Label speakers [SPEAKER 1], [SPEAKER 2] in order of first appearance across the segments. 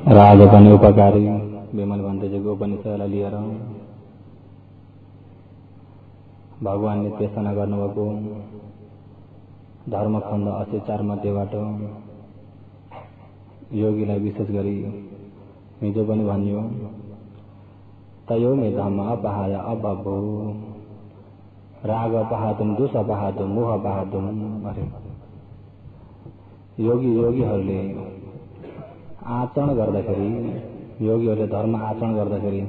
[SPEAKER 1] राग पनि उपकारी विमल भन्तेजीको उपनिषदलाई लिएर भगवानले पेशना गर्नुभएको धर्मखण्ड 84 मध्येबाट योगीलाई विशेष गरी हिजो पनि भनियो तयो मे धम्म अपहाय अभवो राग अपहातुम दोष अपहातुम मोह अपहातुम अरे योगीहरूले आचरण गर्दाखेरि योगीहरूले धर्म आचरण गर्दाखेरि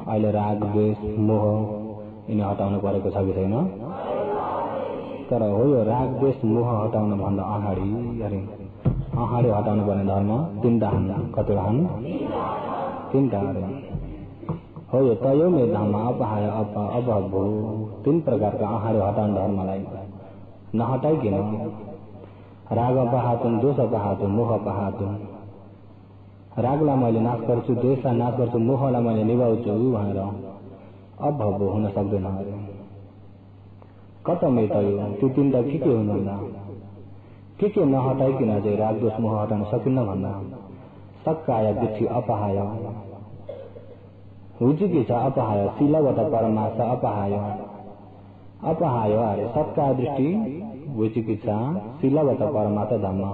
[SPEAKER 1] अहिले राग द्वेष मोह यिनी हटाउनु परेको छ कि छैन? तर हो यो राग द्वेष मोह हटाउन भन्दा अगाडि हटाउनु पर्ने धर्म तीनटा हुन्। कतिवटा हुन्? तीनटा हो यो तयो मे धम्म अपहाय अभवो तीन प्रकारका अगाडि हटाउने धर्मलाई नहटाइकिन राग अपहातुम दोष अपहातुम मोह अपहातुम रागलाई मैले नाश गर्छु द्वेषलाई नाश गर्छु मोहलाई मैले निभाउँछु भनेर अभवो हुन सक्दैन। कतमै तयो त्यो तीनटा के हुनु भन्दा के नहटाइकिन चाहिँ राग दोष मोह हटाउन सकिन्न भन्दा सक्काय दृष्टि अपहाय हुचिकिच्छा अपहाय शीलवत परमार्थ अपहाय अरे सक्काय दृष्टि हुचिकिच्छा शीलवत परमार्थ धम्म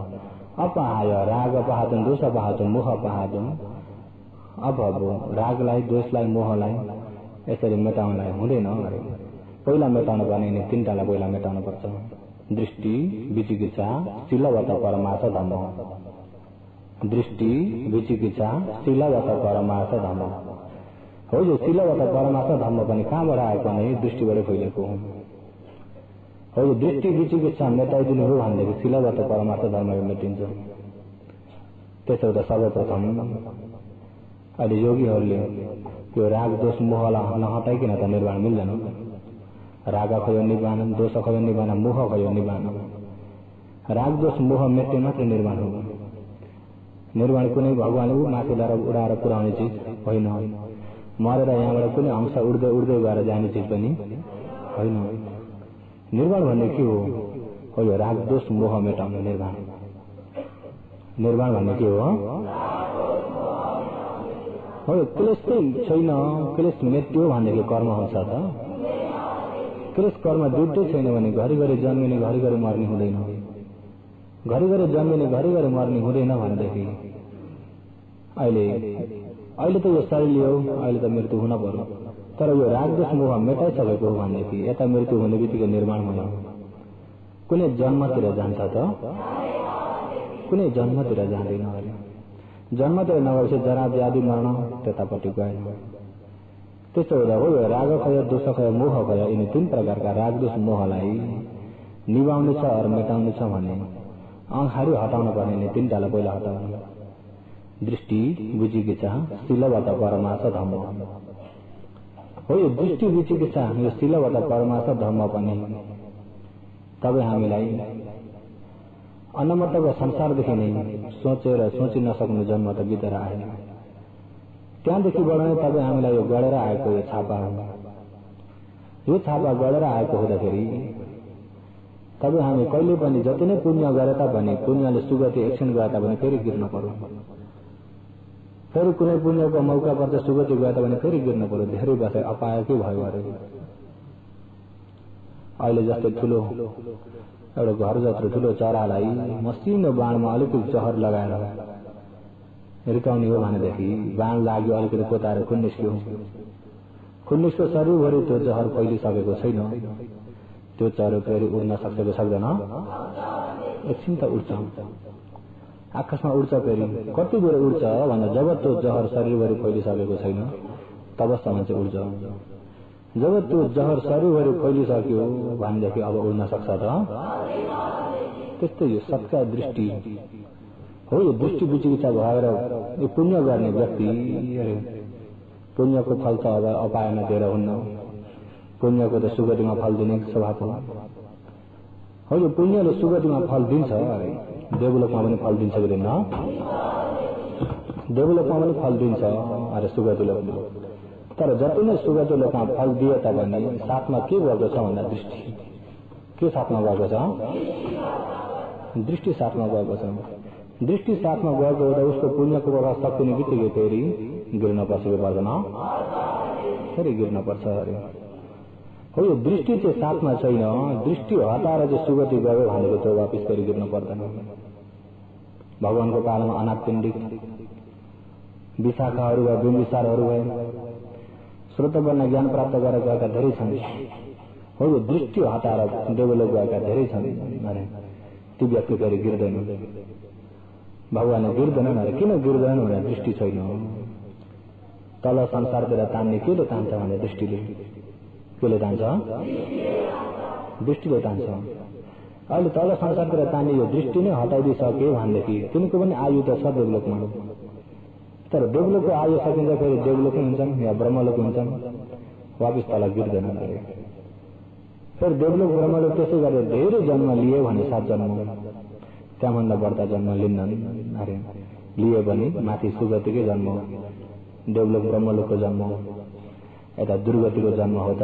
[SPEAKER 1] अपहाय राग अपहातुम दोष अपहातुम मोह अपहातुम अभवो रागलाई दोषलाई मोहलाई यसरी मेटाउनलाई हुँदैन। पहिला मेटाउनु पर्ने यिनी तीनटालाई पहिला मेटाउनु पर्छ। दृष्टि विचिकिच्छा शीलवत परमार्थ धम्म दृष्टि विचिकिच्छा शीलवत परमार्थ धम्म हो यो शीलवत परमार्थ धम्म पनि कहाँबाट आएको भने दृष्टिबाटै फैलेको हो। यो दृष्टि विचिकिच्छा मेटाइदिनु हो भनेदेखि शीलवत परमार्थ धर्म मेटिन्छ। त्यसो त सर्वप्रथम अहिले योगीहरूले यो राग दोष मोहलाई नहटाइकन त निर्वाण मिल्दैन। राग खयो निवान दोष खयो निवान मोह खयो निवान राग दोष मोह मेट्ने मात्रै निर्वाण हो। निर्वाण कुनै भगवानले माथि उडाएर पुर्याउने चिज होइन। मरेर यहाँबाट कुनै अंश उड्दै उड्दै गएर जाने चिज पनि होइन। निर्वाण भन्ने के हो यो राग दोष मोह मेटाउने निर्वाण। निर्वाण भन्ने के हो क्लेश चाहिँ छैन। क्लेश मेट्यो भनेदेखि कर्म हुन्छ त क्लेश कर्म दुइटै छैन भने घरिघरि जन्मिने घरिघरि मर्ने हुँदैन। घरिघरि जन्मिने घरिघरि मर्ने हुँदैन भनेदेखि अहिले त यो शरीर हो अहिले त मृत्यु हुन पर्यो। तर यो राग दोष मोह मेटाइसकेको हो भनेदेखि यता मृत्यु हुने बित्तिकै निर्माण हुन कुनै जन्मतिर जान्छ त कुनै जन्मतिर जाँदैन। जन्मतिर नगएपछि जरा व्याधि मर्न त्यतापट्टि गएन। त्यस्तो हुँदा हो यो राग खयो दोष खयो मोह खयो यिनी तीन प्रकारका राग दोष मोहलाई निभाउनु छ अरू मेटाउनु छ भने अगाडि हटाउनु पर्ने तीनटालाई पहिला हटाउनु। दृष्टि विचिकिच्छा शीलवत परमार्थ धम्म हो यो दृष्टि विचिकिच्छा यो शीलवत परमार्थ धम्म पनि तपाईँ हामीलाई अन्नमतको संसारदेखि नै सोचेर सोचि नसक्नु जन्म त बितेर आएन। त्यहाँदेखिबाट नै तपाईँ हामीलाई यो गढेर आएको यो छापा हो। यो छापा गढेर आएको हुँदाखेरि तपाईँ हामी कहिले पनि जति नै पुण्य गरे तापनि पुण्यले सुगति एकछिन गए तापनि फेरि गिर्न पर्यो। फेरि कुनै पुण्यको मौका पर्छ सुगति गए तापनि फेरि गिर्न पर्यो। धेरै बसे अपाय के भयो अरे अहिले जस्तै ठुलो एउटा घर जत्रो ठुलो चरालाई मसिनो बाणमा अलिकति जहर लगाएर हिर्काउने हो भनेदेखि बाण लाग्यो अलिकति कोताएर खुन निस्क्यो शरीरभरि त्यो जहर फैलिसकेको छैन। त्यो चरो फेरि उड्न सक्छ सक्दैन? एकछिन त उड्छ आकाशमा उड्छ। फेरि कति बेर उड्छ भन्दा जब त्यो जहर शरीरभरि फैलिसकेको छैन तबसम्म चाहिँ उड्छ। जब त्यो जहर शरीरभरि फैलिसक्यो भनेदेखि अब उड्न सक्छ त? त्यस्तै यो सत्का दृष्टि हो। यो दृष्टि विचिकिच्छा भएर यो पुण्य गर्ने व्यक्ति पुण्यको फल त अब अपायमा दिएर हुन्न। पुण्यको त सुगतिमा फल दिने स्वभाव हो। यो पुण्यले सुगतिमा फल दिन्छ देवलोकमा पनि फल दिन्छ कि दिन्न? देवलोकमा पनि फल दिन्छ अरे सुगति लोकमा। तर जति नै सुगति लोकमा फल दिए तापनि साथमा के भएको छ भन्दा दृष्टि के साथमा भएको छ? दृष्टि साथमा गएको छ। दृष्टि साथमा गएको हुँदा उसको पुण्यको प्रभाव सकिने बित्तिकै फेरि गिर्न पर्छ कि पर्दैन, फेरि गिर्न पर्छ अरे। हो यो दृष्टि चाहिँ साथमा छैन, दृष्टि हटाएर चाहिँ सुगति गयो भनेको त्यो वापिस फेरि गिर्नु पर्दैन। भगवानको पालामा अनाथपिण्डिक विशाखाहरू भए, बिम्बिसारहरू भए, श्रोतवर्ण ज्ञान प्राप्त गरेर गएका धेरै छन्। हो यो दृष्टि हटाएर देवलोक गएका धेरै छन् अरे। ती व्यक्ति फेरि गिर्दैन, भगवानले गिर्दैनन् अरे। किन गिर्दैन भने दृष्टि छैन। तल संसारतिर तान्ने केले तान्छ भने दृष्टिले। केले तान्छ? दृष्टिले तान्छ। अहिले तल संसारतिर तान्ने यो दृष्टि नै हटाइदिइसके भनेदेखि तिनको पनि आयु त छ देवलोकमा, तर देवलोकको आयु सकिन्छ फेरि देवलोक हुन्छन् या ब्रह्मलोक हुन्छन्, वापिस तल गिर्दैन अरे। फेरि देवलोक ब्रह्मलोक त्यसै गरेर धेरै जन्म लिए भने 7 जन्म, त्यहाँभन्दा बढ्ता जन्म लिन्नन् अरे। लिए भने माथि सुगतिकै जन्म, देवलोक ब्रह्मलोकको जन्म, यता दुर्गतिको जन्म हो त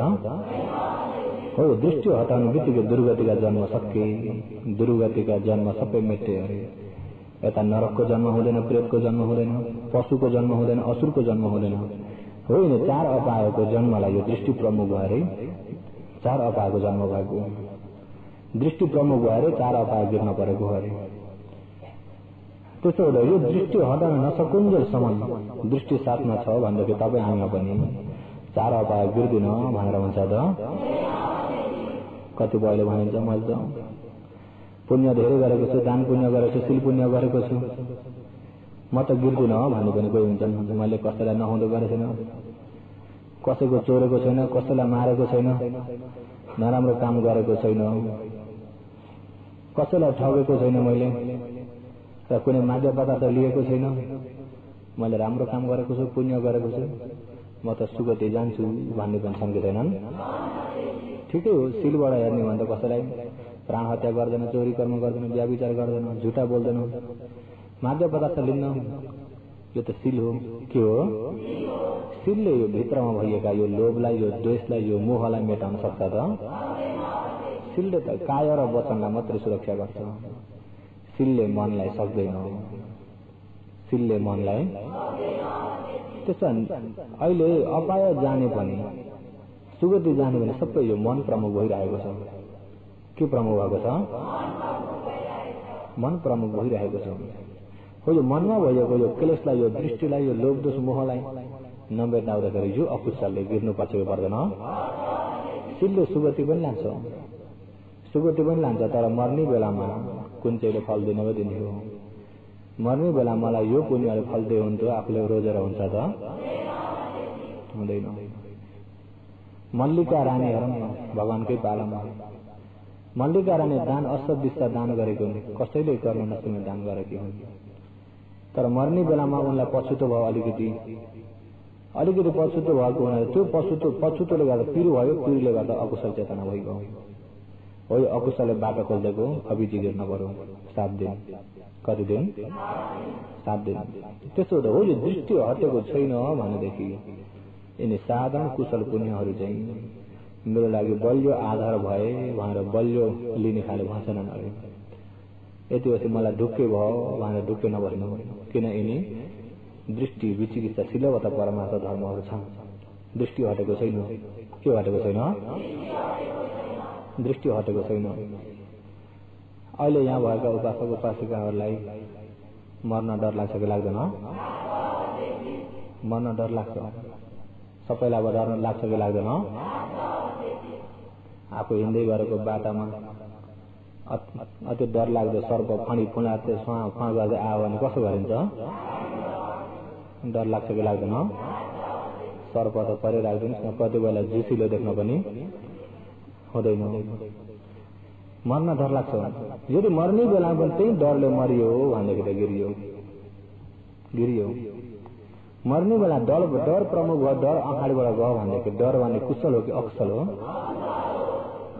[SPEAKER 1] हो। दृष्टि हटाउनु बित्तिकै दुर्गतिका जन्म सके, दुर्गतिका जन्म सबै मेटे अरे। यता नरकको जन्म हुँदैन, प्रेतको जन्म हुँदैन, पशुको जन्म हुँदैन, असुरको जन्म हुँदैन। होइन 4 अपायको जन्मलाई यो दृष्टि प्रमुख भएर 4 अपायको जन्म भएको, दृष्टि प्रमुख भएर 4 अपाय गिर्न परेको अरे। त्यसो हुँदा यो दृष्टि हटाउन नसकुन्जेलसम्म दृष्टि साथमा छ भनेदेखि तपाईँ हामीमा पनि 4 अपाय गिर्दिन भनेर हुन्छ त। कतिपयले भनिन्छ मैले त पुण्य धेरै गरेको छु, दान पुण्य गरेको छु, शील पुण्य गरेको छु, म त गिर्दिन भन्ने पनि कोही हुन्छन्। मैले कसैलाई नहुँदो गरेको छैन, कसैको चोरेको छैन, कसैलाई मारेको छैन, नराम्रो काम गरेको छैन, कसैलाई ठगेको छैन मैले, र कुनै मादक पदार्थ लिएको छैन, मैले राम्रो काम गरेको छु, पुण्य गरेको छु, म त सुगति जान्छु भन्ने पनि छन् कि छैनन्? ठिकै हो। शीलबाट हेर्ने भन्दा कसैलाई प्राण हत्या गर्दैन, चोरी कर्म गर्दैन, व्याभिचार गर्दैन, झुटा बोल्दैन, मादक पदार्थ लिन्न, यो त शील हो। के हो? शीलले यो भित्रमा भइएका यो लोभलाई, यो द्वेषलाई, यो मोहलाई मेटाउन सक्छ त। शीलले त काय र वचनलाई मात्रै सुरक्षा गर्छ, शीलले मनलाई सक्दैन, शीलले मनलाई। त्यसो अहिले अपाय जाने पनि सुगति जाने भने सबै यो मन प्रमुख भइरहेको छ। के प्रमुख भएको छ? मन प्रमुख भइरहेको छ। हो यो मनमा भएको यो क्लेशलाई, यो दृष्टिलाई, यो लोभ दोष मोहलाई नमेटाउँदाखेरि यो अकुशलले गिर्नुपर्छ कि पर्दैन? शीलले सुगति पनि लान्छ, सुगति पनि लान्छ, तर मर्ने बेलामा कुन चाहिँले फल दिने हो दिने हो। मर्ने बेला मलाई यो पुण्यले फल दिए हुन्थ्यो, आफूले रोजेर हुन्छ त हुँदैन। मल्लिका रानी हेरौँ भगवानकै पालामा, मल्लिका रानी दान असदिस्ता दान गरेको कसैले गर्न नसक्ने दान गरेकी हुन्, तर मर्ने बेलामा उनलाई पछुतो भयो, अलिकति पछुतो भएको हुनाले त्यो पछुतोले गर्दा पिरो भयो, पिरोले गर्दा अकुशल चेतना भइगयो। हो यो अकुशलले बाटो खोल्देको अभिजी गिर्न पर्यो 7 दिन। कति दिन? 7 दिन। त्यसो हुँदा हो यो दृष्टि हटेको छैन भनेदेखि यिनी साधारण कुशल पुण्यहरू चाहिँ मेरो लागि बलियो आधार भए भनेर बलियो लिने खाले भाषणन् अरे। यति पछि मलाई ढुक्कै भयो भनेर ढुक्कै नभइनु, किन यिनी दृष्टि विचिकित्सा शीलवता परमार्थ धर्महरू छन्। दृष्टि हटेको छैन। के हटेको छैन? दृष्टि हटेको छैन। अहिले यहाँ भएका उपासक उपासिकाहरूलाई मर्न डर लाग्छ कि लाग्दैन? मर्न डर लाग्छ। सबैलाई अब डर लाग्छ कि लाग्दैन? आफू हिँड्दै गरेको बाटामा अति डर लाग्दो सर्प फणी फुलाते फाँ गर्दै आयो भने कसो गरिन्छ? डर लाग्छ कि लाग्दैन? सर्प त परे राख्दिनुहोस् न, कति बेला झुसिलो देख्न पनि हुँदैन। मर्न डर लाग्छ। यदि मर्ने बेला पनि त्यही डरले मरियो भनेदेखि त गिरियो। मर्ने बेला डर प्रमुख भयो, डर अगाडिबाट गयो भनेदेखि डर भन्ने कुशल हो कि अकुशल हो?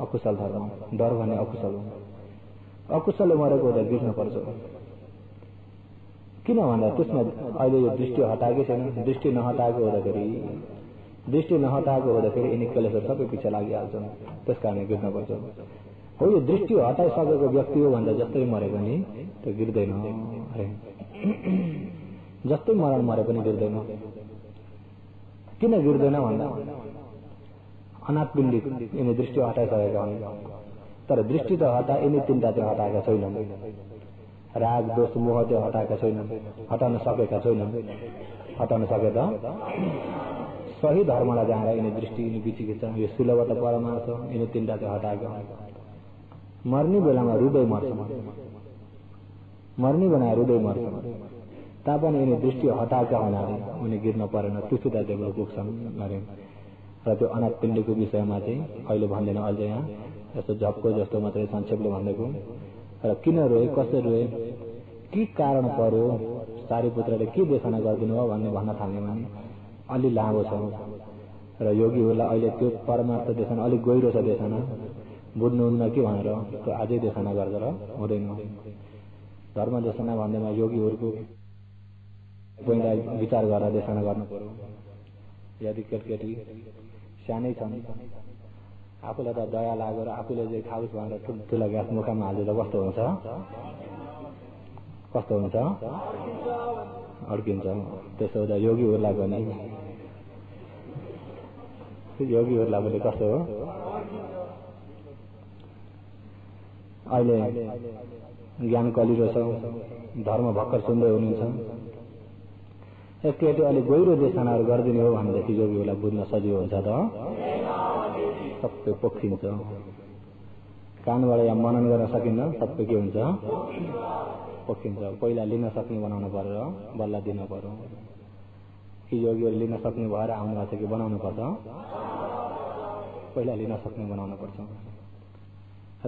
[SPEAKER 1] अकुशल धर्म। डर भन्ने अकुशल हो। अकुशलले मरेको हुँदा गिर्न पर्छ। किन भन्दा त्यसमा अहिले यो दृष्टि हटाएकै छैन। दृष्टि नहटाएको हुँदाखेरि यिनी कलेशहरू सबै पछि लागिहाल्छन्, त्यस कारण गिर्न पर्छ। हो यो दृष्टि हटाइसकेको व्यक्ति हो भन्दा जस्तै मरे पनि त्यो गिर्दैन अरे जस्तै मरण मरे पनि गिर्दैन। किन गिर्दैन भन्दा अनात्पिण्डित यिनी दृष्टि हटाइसकेका हुन्। तर दृष्टि त हटा यिनी तिनटा चाहिँ हटाएका छैनन्। राग दोष मोह त्यो हटाएका छैनन्, हटाउन सकेका छैनन्। हटाउन सके त सही धर्मलाई जाँदा यिनी दृष्टि यिनी विचिकित्सा यो सिलबाट परमार्थ यिनी तिनटा चाहिँ हटाएका। मर्ने बेलामा हृदय मर्छ, मर्ने बेला हृदय मर्छ तापनि यिनी दृष्टि हटाएका हुनाले उनी गिर्न परेन, तुलसीदास देवले पुग्छन् अरे। र त्यो अनाथपिण्डीको विषयमा चाहिँ अहिले भन्दैन, अहिले यहाँ यस्तो झप्को जस्तो मात्रै संक्षेपले भन्दैको। र किन रोए, कसरी रोए, के कारण पर्यो, सारीपुत्रले के देशना गरिदिनु हो भन्ने भन्न थाल्ने भने अलि लामो छ। र योगीहरूलाई अहिले त्यो परमार्थ देशना अलिक गहिरो छ, देशना बुझ्नुहुन्न कि भनेर त्यो अझै देशना गरेर हुँदैन। धर्म देशना भन्दैमा योगीहरूको पहिला विचार गरेर देशना गर्नु पर्यो। यदि केटी सानै छन्, आफूलाई त दया लागेर आफूले चाहिँ खाओस् भनेर ठुल्ठुला ग्यास मुखमा हालिदिँदा कस्तो हुन्छ, कस्तो हुन्छ, अड्किन्छ। त्यसो हुँदा योगीहरूलाई पनि कस्तो हो। अहिले ज्ञान कलिरो छ, धर्म भर्खर सुन्दै हुनुहुन्छ। एकचोटि अलिक गहिरो देशनाहरू गरिदिने हो भनेदेखि योगीहरूलाई बुझ्न सजिलो हुन्छ त सबै पोखिन्छ। कानबाट या मनन गर्न सकिन्न, सबै के हुन्छ, पोखिन्छ। पहिला लिन सक्ने बनाउनु पर्यो, बल्ल दिन पर्यो। कि योगीहरू लिन सक्ने भएर आउनुभएको छ कि बनाउनु पर्छ, पहिला लिन सक्ने बनाउनु पर्छ। र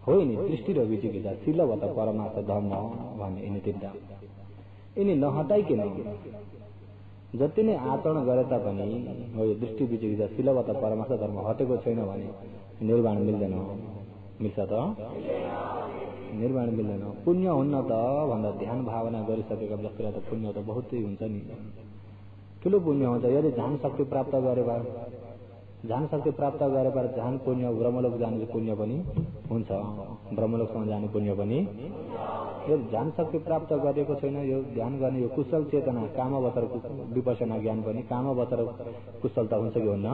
[SPEAKER 1] होइन दृष्टि र विचिकित्सा सिलवत परमार्थ धर्म भन्ने यिनी तिनटा यिनी नहटाइकन जति नै आचरण गरे तापनि हो यो दृष्टि विचिकित्सा सिलवत परमार्थ धर्म हटेको छैन भने निर्वाण मिल्दैन। मिल्छ त? निर्वाण मिल्दैन। पुण्य हुन्न त भन्दा ध्यान भावना गरिसकेका व्यक्तिलाई त पुण्य त बहुतै हुन्छ नि, ठुलो पुण्य हुन्छ। यदि ध्यान शक्ति प्राप्त गरे भए ध्यान पुण्य ब्रह्मलोक जाने पुण्य पनि हुन्छ, ब्रह्मलोकसम्म जाने पुण्य पनि। यो ध्यान शक्ति प्राप्त गरेको छैन, यो ध्यान गर्ने यो कुशल चेतना कामवतर विपसना ज्ञान पनि कामवतर कुशलता हुन्छ कि हुन्न?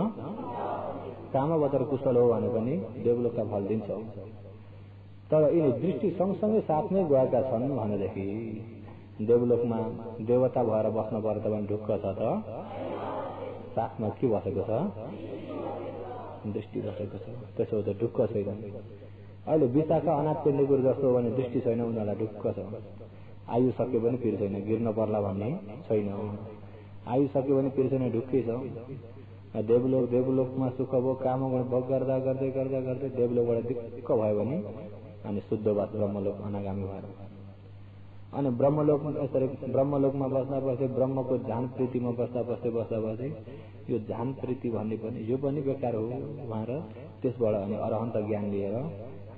[SPEAKER 1] कामवतर कुशल हो भने पनि देवलोकका फल दिन्छ। तर यिनी दृष्टि सँगसँगै साथमै गएका छन् भनेदेखि देवलोकमा देवता भएर बस्न पर्यो त भने ढुक्क छ त साथमा के बसेको छ? दृष्टि बसेको छ। त्यसो त ढुक्क छैन। अहिले विशाखा अनाथपिण्डीको जस्तो हो भने दृष्टि छैन, उनीहरूलाई ढुक्क छ। आयु सक्यो भने पिर छैन, गिर्न पर्ला भन्ने छैन। आयु सक्यो भने पिर छैन, ढुक्कै छ। देवलोकमा सुख भोग काम भोग गर्दा गर्दै गर्दा गर्दै देवलोकबाट दिक्क भयो भने अनि शुद्धवाद ब्रह्मलोक अनागामी भएर अनि ब्रह्मलोकमा बस्दा बस्दै ब्रह्मको ध्यान प्रीतिमा बस्दा बस्दै यो ध्यान प्रीति भन्ने पनि यो पनि बेकार हो भनेर त्यसबाट अनि अरहन्त ज्ञान लिएर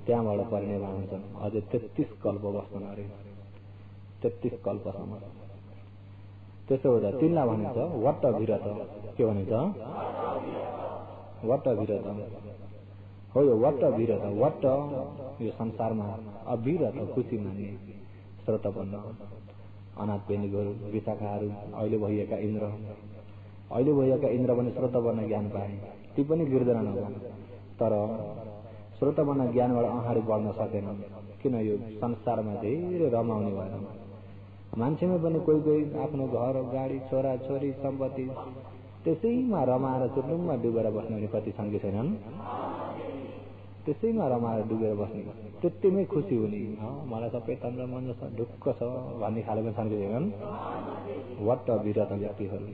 [SPEAKER 1] त्यहाँबाट परिनिर्वाण हुन्छन्। अझै 33 कल्प बस्छन् अरे, 33 कल्पसम्म। त्यसो हुँदा तिनलाई भनिन्छ वट्ट विरत। के भनिन्छ? वट्ट विरत हो। यो वट्ट विरत, वट्ट यो संसारमा अविरत खुसी मान्ने श्रोतपन्न अनाथपिण्डीहरू विशाखाहरू अहिले भइएका इन्द्र पनि श्रोतपन्न ज्ञान पाए, ती पनि गिर्दैनन्। तर श्रोतपन्न ज्ञानबाट अगाडि बढ्न सकेनन्। किन? यो संसारमा धेरै रमाउने भएर मान्छेमा पनि कोही आफ्नो घर गाडी छोरा छोरी सम्पत्ति त्यसैमा रमाएर चुर्लुममा डुबेर बस्ने भने कति सङ्गी छैनन्? त्यसैमा रमाएर डुबेर बस्ने त्यतिमै खुसी हुने, मलाई सबै तन्त्र मन ढुक्क छ भन्ने खालको सङ्गी छैनन्? वट्ट विरत व्यक्तिहरू,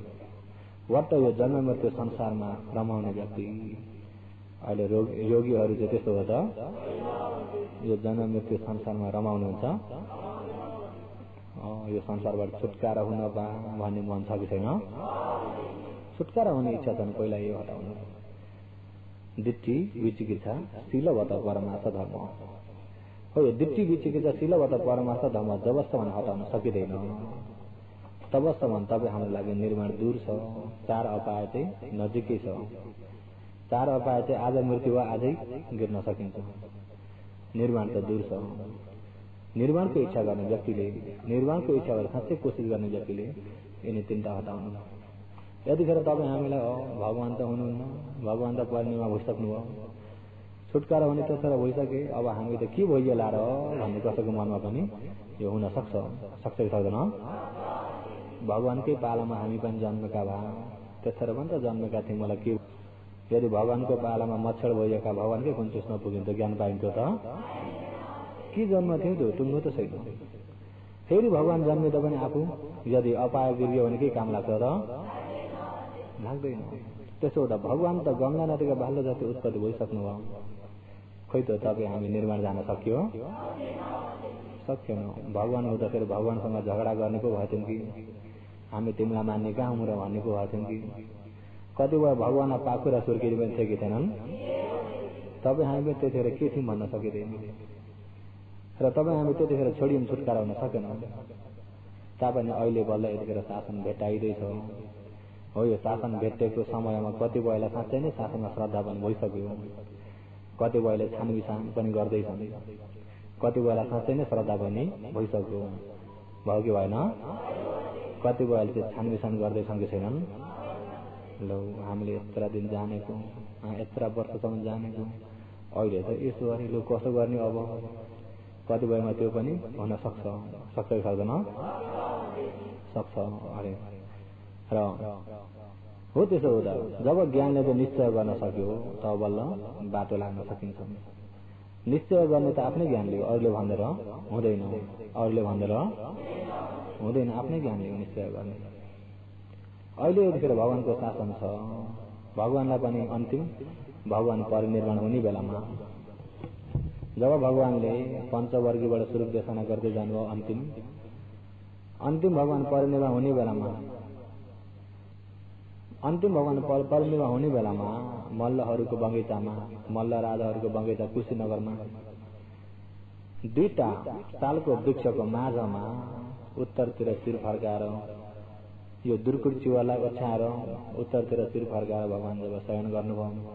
[SPEAKER 1] वट्ट यो जन्म मृत्यु संसारमा रमाउने व्यक्ति। अहिले योगीहरू चाहिँ त्यस्तो हो त यो जन्म मृत्यु संसारमा रमाउनुहुन्छ। यो संसारबाट छुटकारा हुन भन्ने मन छ कि छैन? छुटकारा हुने इच्छा छन्, पहिला यो हटाउनु। दिट्ठी विचिकित्सा शीलवत परमार्थ धर्म हो। यो दिट्ठी विचिकित्सा शीलवत परमार्थ धर्म जबसम्म हटाउन सकिँदैन तबसम्म तपाईँ हाम्रो लागि निर्माण दूर छ, चार अपाय चाहिँ नजिकै छ। चार अपाय चाहिँ आज मृत्यु वा आजै गिर्न सकिन्छ। निर्वाण त दूर छ। निर्वाणको इच्छा गर्ने व्यक्तिले, निर्वाणको इच्छा गरेर साँच्चै कोसिस गर्ने व्यक्तिले यिनी तीनटा हटाउनु। यतिखेर तपाईँ हामीलाई भगवान त हुनुहुन्न, भगवान त परिनिर्वाण भइसक्नुभयो, छुटकारा हुने त्यतिखेर भइसके, अब हामी त के भइयो लाएर भन्ने कसैको मनमा पनि यो हुन सक्छ कि सक्दैन। भगवानकै पालामा हामी पनि जन्मेका भए त्यतिखेर पनि त जन्मेका थियौँ। मलाई के यदि भगवानको पालामा मच्छर भइएका भगवानकै कुन चुस्न पुगिन्थ्यो, ज्ञान पाइन्थ्यो त के जन्म थियो त्यो टुङ्गो त छैन। फेरि भगवान जन्मिँदा पनि आफू यदि अपाय गिर्यो भने के काम लाग्छ र लाग्दैन। त्यसो हुँदा भगवान त गंगा नदीका बाल्य जति उत्पत्ति भइसक्नुभयो, खै त तपाईँ हामी निर्माण जान सक्यो? सकेन। भगवान हुँदाखेरि भगवानसँग झगडा गर्ने पो भएको थियौँ कि हामी तिमीलाई मान्ने कहाँ हौँ र भन्ने पो भएको थियौँ कि कतिपय भगवानलाई पाखुरा सुर्किने पनि थिए कि थिएनन्? तपाईँ हामी त्यतिखेर के थियौँ भन्न सकिँदैन र तपाईँ हामी त्यतिखेर छोडियौँ, छुटकारा हुन सकेन। तापनि अहिले बल्ल यतिखेर शासन भेटाइँदैछ। हो, यो शासन भेटेको समयमा कतिपयलाई साँच्चै नै शासनमा श्रद्धा पनि भइसक्यो, कतिपयले छानबिछान पनि गर्दैछन्, कतिपयलाई साँच्चै नै श्रद्धा पनि भइसक्यो, भयो कि भएन? कतिपयले चाहिँ छानबिछान गर्दैछन् कि छैनन्? लौ हामीले यत्रा दिन जानेको, यत्रा वर्षसम्म जानेको, अहिले त यसो गरी लु कसो गर्ने अब? कतिपयमा त्यो पनि हुन सक्छ कि सक्दैन? सक्छ अरे। र हो, त्यसो हुँदा जब ज्ञानले चाहिँ निश्चय गर्न सक्यो तब बल्ल बाटो लाग्न सकिन्छ। निश्चय गर्ने त आफ्नै ज्ञानले, अरूले भनेर हुँदैन, अरूले भनेर हुँदैन, आफ्नै ज्ञानले निश्चय गर्ने। अहिले यतिखेर भगवानको शासन छ। भगवानलाई पनि अन्तिम भगवान परिनिर्वाण हुने बेलामा जब भगवानले पञ्चवर्गीबाट स्वरूप देशना गर्दै जानुभयो, अन्तिम भगवान परिनिर्वाण हुने बेलामा, अन्तिम भगवान परिनिर्वाण हुने बेलामा मल्लहरूको बगैँचामा, मल्ल राजाहरूको बगैँचा कुशीनगरमा दुईटा सालको वृक्षको माझमा उत्तरतिर शिर फर्काएर यो दुर्कुट चिउरालाई ओछ्याएर उत्तरतिर शिर फर्काएर भगवान जब शयन गर्नुभयो,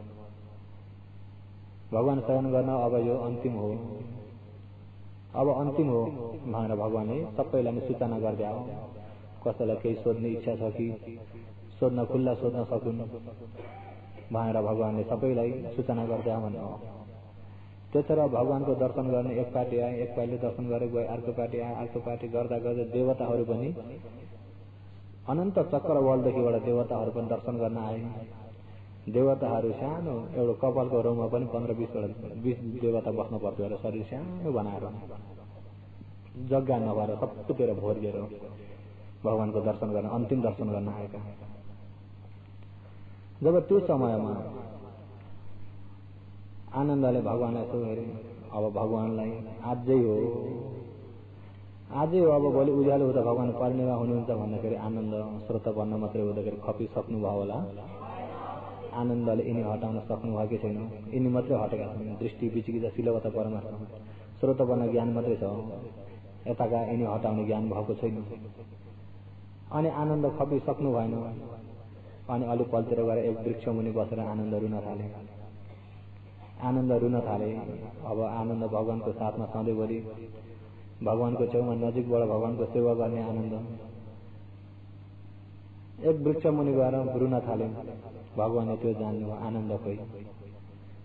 [SPEAKER 1] भगवान शयन गर्न अब यो अन्तिम हो, अब अन्तिम हो भनेर भगवानले सबैलाई नै सूचना गरिदियो। कसैलाई केही सोध्ने इच्छा छ कि सोध्न खुल्ला सोध्न सकुन् भनेर भगवानले सबैलाई सूचना गरिदियो भन्नु हो। त्यसरी भगवानको दर्शन गर्ने एक पार्टी आए, एक पार्टीले दर्शन गरे गए, अर्को पार्टी आए, अर्को पार्टी गर्दा गर्दै देवताहरू पनि अनन्त चक्रवालदेखिबाट देवताहरू पनि दर्शन गर्न आए। देवताहरू सानो एउटा कपालको रौमा पनि 15-20 देवता बस्नु पर्थ्यो र शरीर सानो बनाएर जग्गा नभएर सबैतिर भोरिएर भगवानको दर्शन गर्न, अन्तिम दर्शन गर्न आएका। जब त्यो समयमा आनन्दले भगवानलाई यसो हेरे, अब भगवानलाई आजै हो, अब भोलि उज्यालो हुँदा भगवान परिनिर्वाण हुनुहुन्छ भन्दाखेरि आनन्द श्रोतपन्न मात्रै हुँदाखेरि खपिसक्नुभयो होला। आनन्दले यिनी हटाउन सक्नु भयो कि छैन? यिनी मात्रै हटेका छन्। दृष्टि विचिकित्सा शीलवता परमार्थ श्रोतपन्न ज्ञान मात्रै छ, यताका यिनी हटाउने ज्ञान भएको छैन। अनि आनन्द खपिसक्नु भएन। अनि अलि पल्तिर गएर एक वृक्ष मुनि बसेर आनन्द रुन थाले। अब आनन्द भगवानको साथमा सधैँभरि भगवानको छेउमा नजिकबाट भगवानको सेवा गर्ने आनन्द एक वृक्ष मुनि गएर रुन थाले। भगवानले त्यो जान्नु, आनन्द खोइ,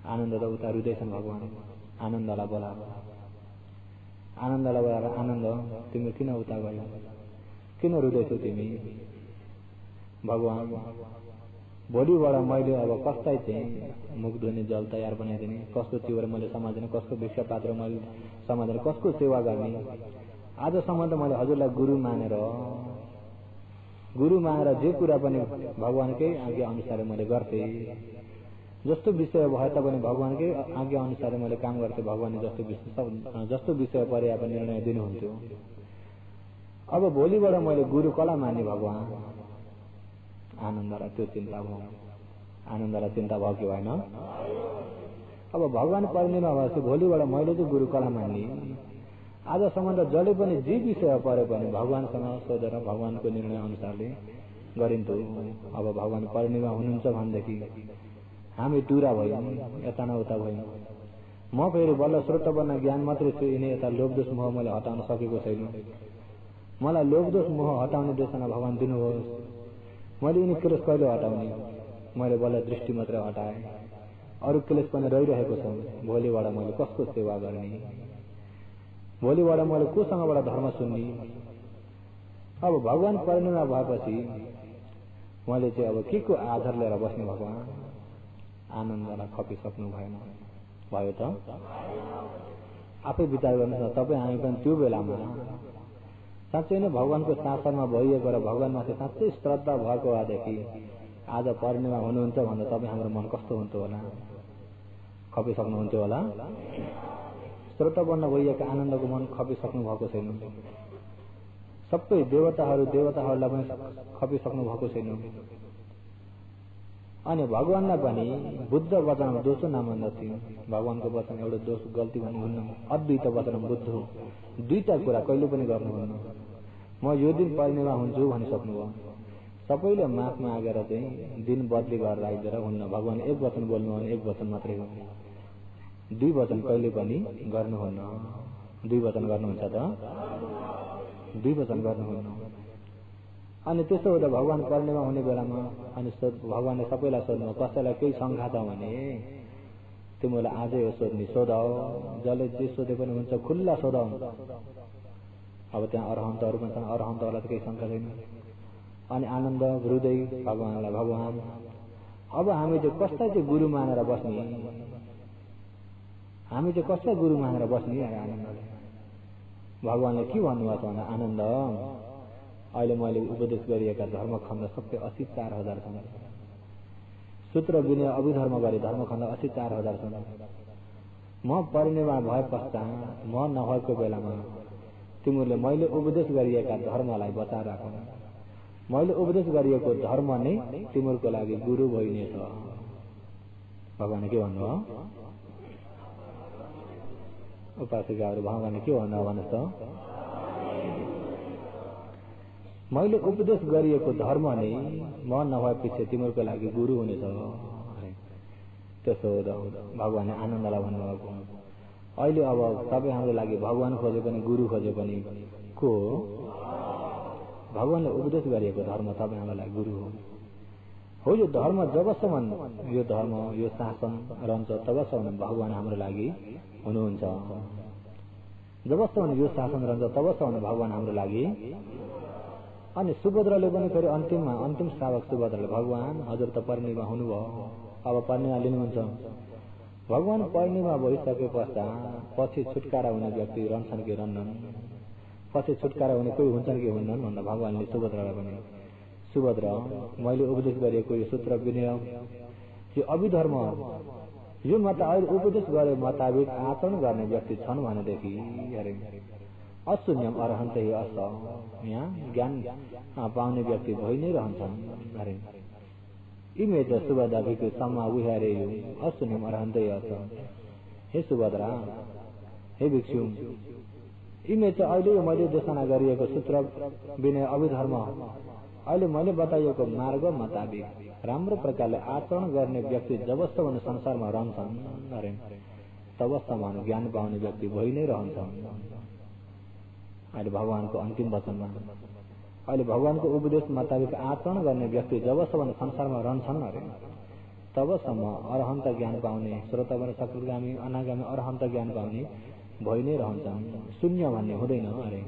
[SPEAKER 1] आनन्द त उता रुँदैछन्। भगवान आनन्दलाई बोलाएर आनन्द तिमी किन उता गयो, किन रुँदैछौ तिमी? भगवान भोलिबाट मैले अब कसलाई चाहिँ मुख धुने जल तयार बनाइदिने, कसको चिउरा मैले समाजिने, कसको भिक्षा पात्र मैले समाजिने, कसको सेवा गर्ने? आजसम्म त मैले हजुरलाई गुरु मानेर जे कुरा पनि भगवानकै आज्ञा अनुसार मैले गर्थेँ। जस्तो विषय भए तापनि भगवानकै आज्ञा अनुसार मैले काम गर्थेँ। भगवानले जस्तो विषय परे पनि निर्णय दिनुहुन्थ्यो। अब भोलिबाट मैले गुरु कसलाई मान्ने? भगवान। आनन्दलाई त्यो चिन्ता भयो। आनन्दलाई चिन्ता भयो कि भएन? अब भगवान परिनिर्वाण भएपछि भोलिबाट मैले चाहिँ गुरु कसलाई मान्ने? आजसम्म त जसले पनि जे विषय परे पनि भगवानसँग सोधेर भगवानको निर्णय अनुसारले गरिन्थ्यो। अब भगवान परिनिर्वाण हुनुहुन्छ भनेदेखि हामी टुरा भयौँ, यता न उता भयौँ। म फेरि बल्ल श्रोत बन्न ज्ञान मात्रै छु, यिनी यता लोभदोष मोह मैले हटाउन सकेको छैन। मलाई लोभदोष मोह हटाउने देशना भगवान दिनुहोस्। मैले यिनी क्लेश कहिले हटाउने? मैले बल्ल दृष्टि मात्रै हटाएँ। अरू क्लेश पनि रहिरहेको छ। भोलिबाट मैले कसको सेवा गर्ने? भोलिबाट मैले कोसँगबाट धर्म सुन्ने? अब भगवान परिणिमा भएपछि मैले चाहिँ अब के को आधार लिएर बस्ने? भगवान आनन्दलाई खपिसक्नु भएन भयो त? आफै विचार गर्नुहोस् न। तपाईँ हामी पनि त्यो बेलामा साँच्चै नै भगवानको शासनमा भइएको र भगवानमाथि साँच्चै श्रद्धा भएको भएदेखि आज परिणिमा हुनुहुन्छ भन्दा तपाईँ हाम्रो मन कस्तो हुन्थ्यो होला? खपिसक्नुहुन्थ्यो होला? श्रोत बन्न गइएको आनन्दको मन खपिसक्नु भएको छैन। सबै देवताहरूलाई पनि खपिसक्नु भएको छैन। अनि भगवानलाई पनि बुद्ध वचनमा दोषो नामन्दथ्यो। भगवानको वचन एउटा दोष गल्ती भन्ने हुन्न। अद्वैत वचन बुद्ध हो। दुईटा कुरा कहिले पनि गर्नुहुन्न। म यो दिन परिणिमा हुन्छु भनिसक्नुभयो। सबैले माफ मागेर चाहिँ दिन बदली गरेर आइदिएर हुन्न। भगवान एक वचन बोल्नु भने एक वचन मात्रै हो। दुई वचन कहिले पनि गर्नुहुन्न। दुई वचन गर्नुहुन्छ त? दुई वचन गर्नुहुन्न। अनि त्यसो हुँदा भगवान परिणिमा हुने बेलामा अनि भगवानले सबैलाई सोध्नु, कसैलाई केही शङ्का छ भने तिमीलाई आजै हो सोध्ने, सोधाओ। जसले जे सोधे पनि हुन्छ, खुल्ला सोधाउ। अब त्यहाँ अरहन्तहरू पनि छन्, अरहन्तहरूलाई त केही शङ्का छैन। अनि आनन्द हृदय भगवानलाई, भगवान अब हामी चाहिँ कसलाई चाहिँ गुरु मानेर बस्ने? हामी चाहिँ कसलाई गुरु मानेर बस्ने? आनन्दले भगवानले के भन्नुभएको छ भन्दा, आनन्द अहिले मैले उपदेश गरिएका धर्मखण्ड सबै 84,000 छन्। सूत्र विनय अभिधर्म गरे धर्मखण्ड 84,000 छन्। म परिणिमा भए पश्चात म नभएको बेलामा तिमीहरूले मैले उपदेश गरिएका धर्मलाई बचाएर राख। मैले उपदेश गरिएको धर्म नै तिमीहरूको लागि गुरु भइनेछ। भगवानले के भन्नुभयो? उपासिकाहरू भगवानले के भन्नुभयो भन्नुहोस् त? मैले उपदेश गरिएको धर्म नै म नभएपछि तिमीहरूको लागि गुरु हुनेछ। त्यसो हुँदा भगवानले आनन्दलाई भन्नुभएको, अहिले अब तपाईँ हाम्रो लागि भगवान खोजे पनि गुरु खोजे पनि को? भगवानले उपदेश गरिएको धर्म तपाईँ हाम्रो लागि गुरु हो। यो धर्म जबसम्म यो धर्म यो शासन रहन्छ तबसम्म भगवान हाम्रो लागि हुनुहुन्छ। जबसम्म यो शासन रहन्छ तबसम्म भगवान हाम्रो लागि। अनि सुभद्राले पनि फेरि अन्तिम श्रावक सुभद्राले, भगवान हजुर त परिणिमा हुनुभयो, अब परिणिमा लिनुहुन्छ। भगवान परिणिमा भइसके पश्चात पछि छुटकारा हुने व्यक्ति रहन्छन् कि रहन्छन्, पछि छुटकारा हुने कोही हुन्छन् कि हुन्छन् भन्दा भगवानले सुभद्रालाई पनि, सुभद्रा मैले उपदेश गरेको यो सूत्र विनय यो अभिधर्म यो मात्र अहिले उपदेश गरे मुताबिक आचरण गर्ने व्यक्ति छन् भनेदेखि अरे अशून्यम अरहन्त ही अस, यहाँ ज्ञान पाउने व्यक्ति भइ नै रहन्छन्। अरे इमेज सुभद्रा भित्र सम्मा उहारे यो अशून्यम अरहन्त ही अस। हे सुभद्रा, हे भिक्षु, इमेज अहिले मैले देशना गरिएको सूत्र विनय अभिधर्म अहिले मैले बताइएको मार्ग मुताबिक राम्रो प्रकारले आचरण गर्ने व्यक्ति जबसम्म संसारमा रहन्छन् अरे तबसम्म ज्ञान पाउने व्यक्ति भइ नै रहन्छन्। अहिले भगवानको अन्तिम वचनमा अहिले भगवानको उपदेश मुताबिक आचरण गर्ने व्यक्ति जबसम्म संसारमा रहन्छन् अरे तबसम्म अरहन्त ज्ञान पाउने, श्रोतावर सकलगामी अनागामी अरहन्त ज्ञान पाउने भइ नै रहन्छन्। शून्य भन्ने हुँदैन अरे,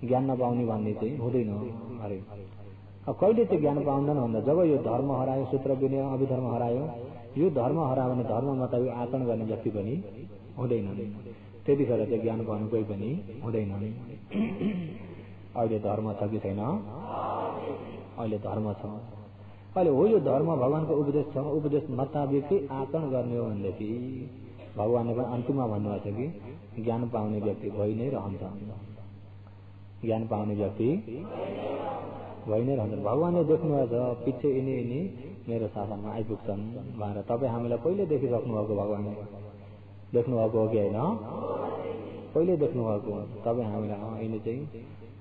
[SPEAKER 1] ज्ञान नपाउने भन्ने चाहिँ हुँदैन अरे। कहिले चाहिँ ज्ञान पाउँदैन भन्दा जब यो धर्म हरायो, सूत्र विनय अभिधर्म हरायो, यो धर्म हरायो भने धर्म मुताबिक आचरण गर्ने व्यक्ति पनि हुँदैन। त्यतिखेर चाहिँ ज्ञान पाउनु कोही पनि हुँदैन। अहिले धर्म छ कि छैन? अहिले धर्म छ। अहिले हो यो धर्म भगवानको उपदेश छ, उपदेश मुताबिकै आचरण गर्ने हो भनेदेखि भगवानले पनि अन्तिममा भन्नुभएको छ कि ज्ञान पाउने व्यक्ति भइ नै रहन्छ। ज्ञान पाउने व्यक्ति भइ नै रहन्छ। भगवानले देख्नुभएको छ पछि यिनी मेरो शासनमा आइपुग्छन् भनेर। तपाईँ हामीलाई पहिले देखिसक्नुभएको, भगवानले देख्नुभएको हो कि होइन? पहिले देख्नुभएको। तपाईँ हामीलाई यिनी चाहिँ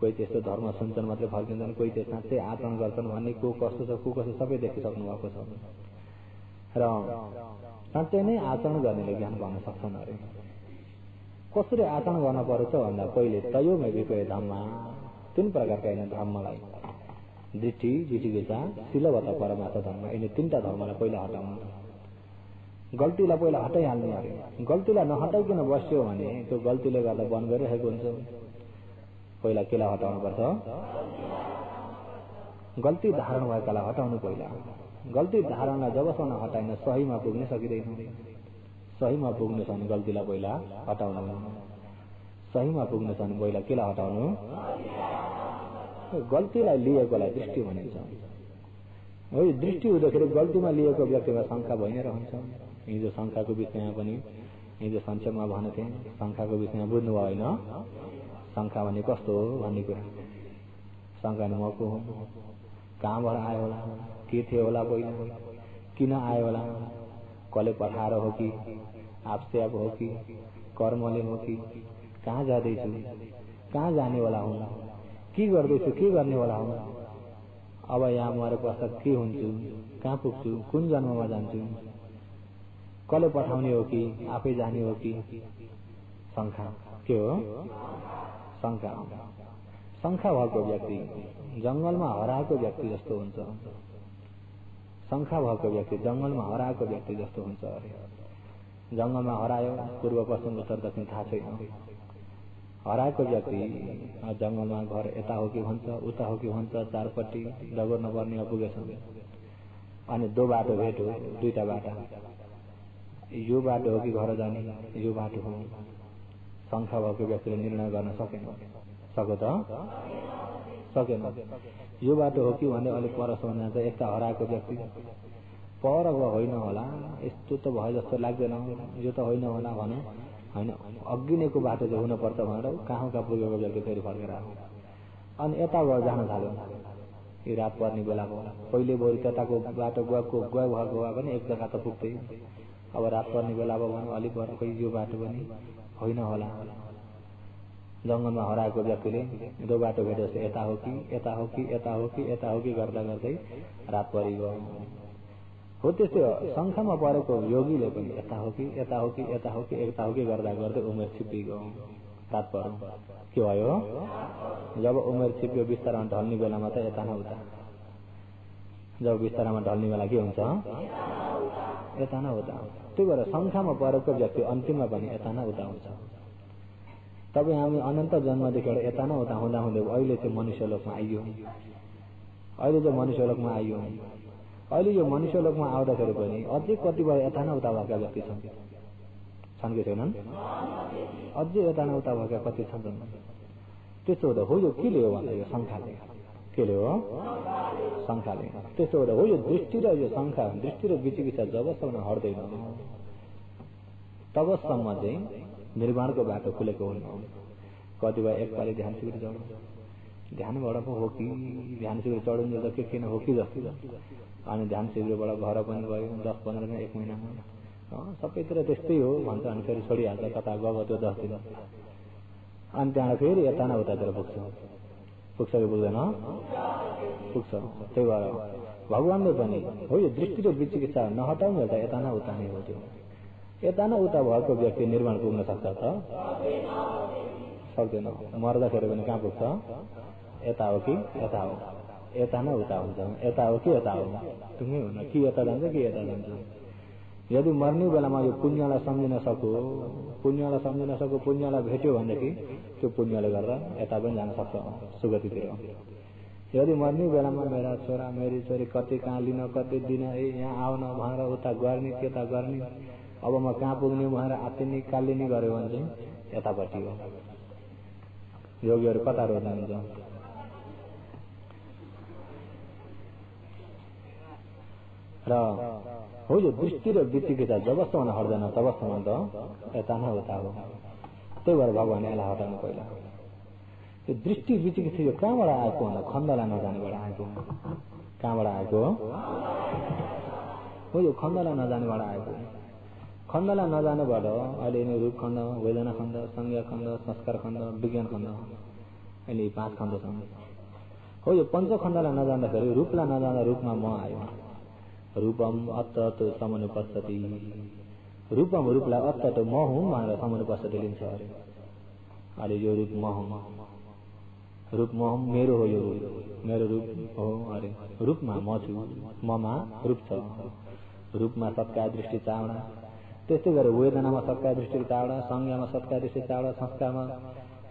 [SPEAKER 1] कोही त्यस्तो धर्म सुन्छन् मात्रै फर्किन्छन्, कोही चाहिँ साँच्चै आचरण गर्छन् भन्ने को कस्तो छ को कस्तो सबै देखिसक्नु भएको छ। र साँच्चै नै आचरण गर्नेले ज्ञान पाउन सक्छन् अरे। कसरी आचरण गर्न पर्छ भन्दा पहिले तयो मेघको धर्ममा 3 प्रकारका यिनी धर्मलाई दृष्टि, विचिकित्सा, शीलवत परमार्थ धर्म, यिनी 3टा धर्मलाई पहिला हटाउनु। गल्तीलाई पहिला हटाइहाल्नु अरे। गल्तीलाई नहटाइकन बस्यो भने त्यो गल्तीले गर्दा बन्द गरिरहेको हुन्छ। पहिला केलाई हटाउनु पर्छ? गल्ती धारण भएकालाई हटाउनु पहिला। गल्ती धारणलाई जबसम्म हटाइन सहीमा पुग्न सकिँदैन। सहीमा पुग्नु छ भने गल्तीलाई पहिला हटाउनु। सहीमा पुग्नु छ भने पहिला केलाई हटाउनु? गल्तीलाई लिएकोलाई दृष्टि भनिन्छ। हो, दृष्टि हुँदाखेरि गल्तीमा लिएको व्यक्तिमा शङ्का भइ नै रहन्छ। हिजो शङ्काको विषयमा पनि हिजो संक्षेपमा भनेथे, शङ्काको विषयमा बुझ्नुभयो होइन? शङ्का भने कस्तो हो भन्ने कुरा। शङ्का म को हो, कहाँबाट आयो होला, के थियो होला, पहिला किन आयो होला, कसले पठाएर हो कि आपसे अब हो कि कर्मले हो कि कहाँ जाँदैछु, कहाँ जाने वाला हुँ, के गर्दैछु, के गर्ने वाला हुँ, अब यहाँ मरे पश्चात के हुन्छु, कहाँ पुग्छु, कुन जन्ममा जान्छु, कसले पठाउने हो कि आफै जाने हो कि। शङ्का के हो? शङ्का। शङ्का भएको व्यक्ति जंगलमा हराएको व्यक्ति जस्तो हुन्छ। शङ्का भएको व्यक्ति जंगलमा हराएको व्यक्ति जस्तो हुन्छ अरे। जंगलमा हरायो, पूर्व पश्चिम उत्तर दक्षिण थाहा छैन। हराएको व्यक्ति जंगलमा घर यता हो कि भन्छ, उता हो कि भन्छ, चारपट्टि डगोर नपर्ने अपुगेछ। अनि 2 बाटो भेट्यो, 2टा बाटा, यो बाटो हो कि घर जाने, यो बाटो हो। शङ्का भएको व्यक्तिले निर्णय गर्न सकेन। सक्यो त? सकेन। यो बाटो हो कि भन्दै अलिक परसम्म जान्छ। यस्ता हराएको व्यक्ति पर होइन होला, यस्तो त भयो जस्तो लाग्दैन, यो त होइन होला भने होइन, अघि नैको बाटो चाहिँ हुनुपर्छ भनेर कहाँ पुगेको व्यक्ति फेरि फर्केर आयो। अनि यताबाट जान थाल्यो। यो रात पर्ने बेलाको पहिले बरु त्यताको बाटो गएको भए पनि एक जग्गा त पुग्थ्यो। अब रात पर्ने बेला भयो भने अलिक पर खोइ यो बाटो पनि होइन होला। जंगलमा हराएको व्यक्तिले 2 बाटो भेटेपछि यता हो कि यता हो कि यता हो कि यता हो कि गर्दा गर्दै रात परिगयो। हो त्यस्तै शङ्कामा परेको योगीले पनि यता हो कि यता हो कि यता हो कि यता हो कि गर्दा गर्दै उमेर छिप्पिगयो, रात पर्यो। के भयो? जब उमेर छिप्पियो, बिस्तारमा ढल्ने बेलामा त यता न उता। जब बिस्तारामा ढल्ने बेला के हुन्छ? यता न उता। त्यो भएर शङ्कामा परेको व्यक्ति अन्तिममा पनि यता न उता हुन्छ। तपाईँ हामी अनन्त जन्मदेखि यता न उता हुँदा हुँदै अहिले चाहिँ मनुष्यलोकमा आइयो। अहिले चाहिँ मनुष्यलोकमा आइयो। अहिले यो मनुष्यलोकमा आउँदाखेरि पनि अझै कतिपय यता न उता भएका व्यक्ति छन् कि छैनन्? अझै यता न उता भएका कति छन्? त्यस्तो हुँदा हो यो के ले हो भन्दा यो शङ्काले। के ले हो? शङ्काले। त्यस्तो हुँदा हो यो दृष्टि र यो शङ्का, दृष्टि र विचिकित्सा जबसम्म हट्दैन तबसम्म चाहिँ निर्माणको बाटो खुलेको होइन। कतिपय एकपालि ध्यान शिविर चढ्नु, ध्यानबाट पो हो कि ध्यान शिविर चढ्नु त के किन हो कि जस्तो। अनि ध्यान शिविरबाट घर पनि गयो 10-15 दिन 1 महिनामा, सबैतिर त्यस्तै हो भन्छ। अनि फेरि छोडिहाल्छ, कता गयो त्यो 10 दिन। अनि त्यहाँबाट फेरि यता न उतातिर पुग्छ कि पुग्दैन? पुग्छ। त्यही भएर भगवानले पनि हो यो दृष्टि र विचिकित्सा नहटाउनु त यता न उता नै हो। त्यो यता न उता भएको व्यक्ति निर्माण पुग्न सक्छ त? सक्दैन। मर्दाखेरि पनि कहाँ पुग्छ? यता हो कि यता हो, यता न उता हुन्छ। यता हो कि यता हो, तुम्ही हुन कि यता जान्छ कि यता जान्छ। यदि मर्ने बेलामा यो पुण्यलाई सम्झिन सकु, पुण्यलाई भेट्यो भनेदेखि त्यो पुण्यले गर्दा यता पनि जान सक्छ सुगतितिर। यदि मर्ने बेलामा मेरा छोरा मेरी छोरी कति कहाँ लिन, कति दिन यहाँ आउन भनेर उता गर्ने त्यता गर्ने, अब म कहाँ पुग्ने भनेर आत्तिनी कालिनी गर्यो भने चाहिँ यतापट्टि हो। योगीहरू कता रोज्नुहुन्छ? र हो यो दृष्टि र विचिकित्सा जबसम्म हट्दैन तबसम्म त यता न उता हो। त्यही भएर भगवान यसलाई हटाउनु पहिला। यो दृष्टि विचिकित्सा यो कहाँबाट आएको भन्दा खण्डलाई नजानेबाट आएको। कहाँबाट आएको हो? यो खण्डलाई नजानेबाट आएको। खण्डलाई नजानेबाट अहिले रूप खण्ड, वेदना खण्ड, संज्ञा खण्ड, संस्कार खण्ड, विज्ञान खण्ड, अहिले 5 खण्ड छन्। हो यो 5 खण्डलाई नजान्दाखेरि रूपलाई नजान्दा रूपमा म आयो, रूपम अत्तत समनुपस्थिति रूपम रूपलाई अत्तत म हुँ भनेर समनुपस्थिति लिन्छ अरे अहिले यो रूप म हुँ रूप म हुँ मेरो हो यो मेरो रूप हो अरे रूपमा म छु ममा रूप छ रूपमा सत्कार दृष्टि चावडा त्यस्तै गरी वेदनामा सत्कार दृष्टि चावडा संज्ञामा सत्कार दृष्टि चावडा संस्कारमा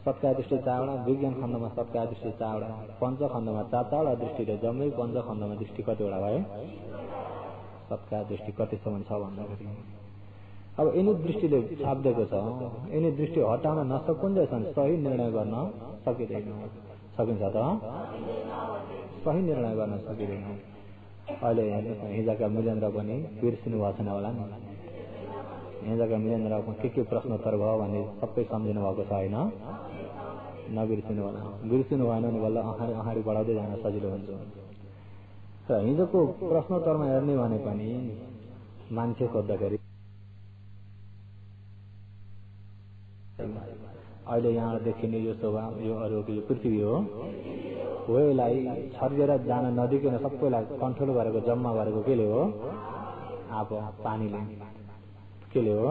[SPEAKER 1] सत्कार दृष्टि चावडा विज्ञान खण्डमा सत्कार दृष्टि चावडा पञ्चखण्डमा चारवटा दृष्टिले जम्मै पञ्चखण्डमा दृष्टि कतिवटा भयो सत्कार दृष्टि कतिसम्म छ भन्दाखेरि अब यिनी दृष्टिले छाप्दिएको छ यिनी दृष्टि हटाउन नसकुन्जेसम्म सही निर्णय गर्न सकिँदैन सकिन्छ त सही निर्णय गर्न सकिँदैन अहिले हिजोका मिलेन्द्र पनि बिर्सिनु भएको छैन होला नि हिजोका मिलेन्द्रमा के प्रश्नोत्तर भयो भन्ने सबै सम्झिनु भएको छ होइन नबिर्सिनु होला बिर्सिनु भएन भने बल्ल अगाडि बढाउँदै जान सजिलो हुन्छ र हिजोको प्रश्नोत्तरमा हेर्ने भने पनि मान्छे खोज्दाखेरि अहिले यहाँ देखिने यो स्वभाव यो अरूको यो पृथ्वी हो यसलाई छर्केर जान नदिकन सबैलाई कन्ट्रोल गरेको जम्मा गरेको केले हो अब पानीले केले हो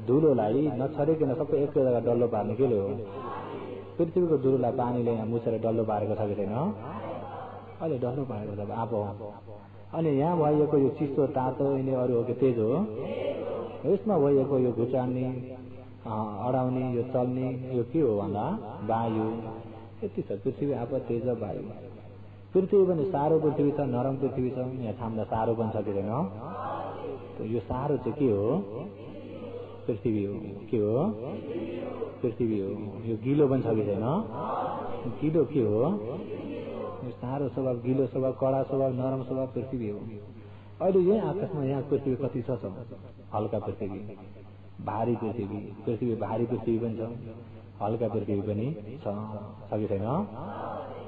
[SPEAKER 1] धुलोलाई नछरेकन सबै एकै जग्गा डल्लो पार्ने केले हो पृथ्वीको धुलोलाई पानीले यहाँ मुछेर डल्लो पारेको छ कि छैन अहिले डल्लो पारेको छ अब अनि यहाँ भइएको यो चिसो तातो यिनी अरू हो कि तेज हो यसमा भइएको यो घुचाड्ने अडाउने यो चल्ने यो के हो भन्दा वायु यति छ पृथ्वी आप तेज वायु पृथ्वी पनि सारो पृथ्वी छ नरम पृथ्वी छ यहाँ ठाउँमा सारो पनि छ कि छैन यो सारो चाहिँ के हो पृथ्वी हो के हो पृथ्वी हो यो गिलो पनि छ कि छैन गिलो के हो यो सारो स्वभाव गिलो स्वभाव कडा स्वभाव नरम स्वभाव पृथ्वी हो अहिले यही आकाशमा यहाँ पृथ्वी कति छ हल्का पृथ्वी भारी पृथ्वी पृथ्वी भारी पृथ्वी पनि छ हल्का पृथ्वी पनि छ कि छैन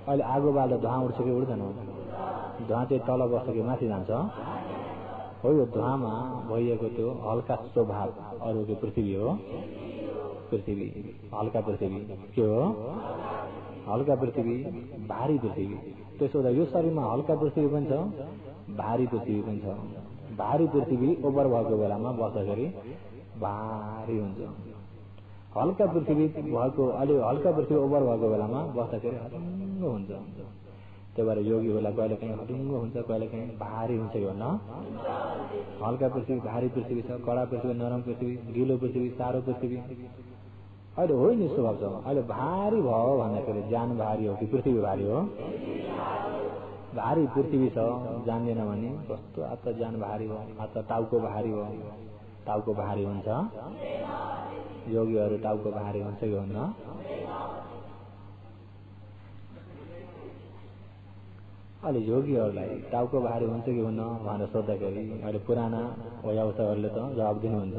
[SPEAKER 1] अहिले आगो बाल्दा धुवा उठ्छ कि उठ्दैन धुवा चाहिँ तल बस्छ कि माथि जान्छ हो यो धुवामा भइएको त्यो हल्का स्वभाव अरूको पृथ्वी हो पृथ्वी हल्का पृथ्वी के हो हल्का पृथ्वी भारी पृथ्वी त्यसो हुँदा यो शरीरमा हल्का पृथ्वी पनि छ भारी पृथ्वी पनि छ भारी पृथ्वी ओभर भएको बेलामा बस्दाखेरि भारी हुन्छ हल्का पृथ्वी भएको अलि हल्का पृथ्वी ओभर भएको बेलामा बस्दाखेरि हलुङ्गो हुन्छ त्यही भएर योगीहरूलाई कहिले काहीँ हलुङ्गो हुन्छ कहिले काहीँ भारी हुन्छ कि भन्न हल्का पृथ्वी भारी पृथ्वी छ कडा पृथ्वी नरम पृथ्वी गिलो पृथ्वी सारो पृथ्वी अहिले हो नि स्वभाव छ अहिले भारी भयो भन्दाखेरि ज्यान भारी हो कि पृथ्वी भारी हो भारी पृथ्वी छ जान्दैन भने कस्तो आज ज्यान भारी हो आज टाउको भारी हो टाउको भारी हुन्छ योगीहरू टाउको भारी हुन्छ कि हुन्न अहिले योगीहरूलाई टाउको भारी हुन्छ कि हुन्न भनेर सोद्धाखेरि अहिले पुराना वयस्कहरूले त जवाब दिनुहुन्छ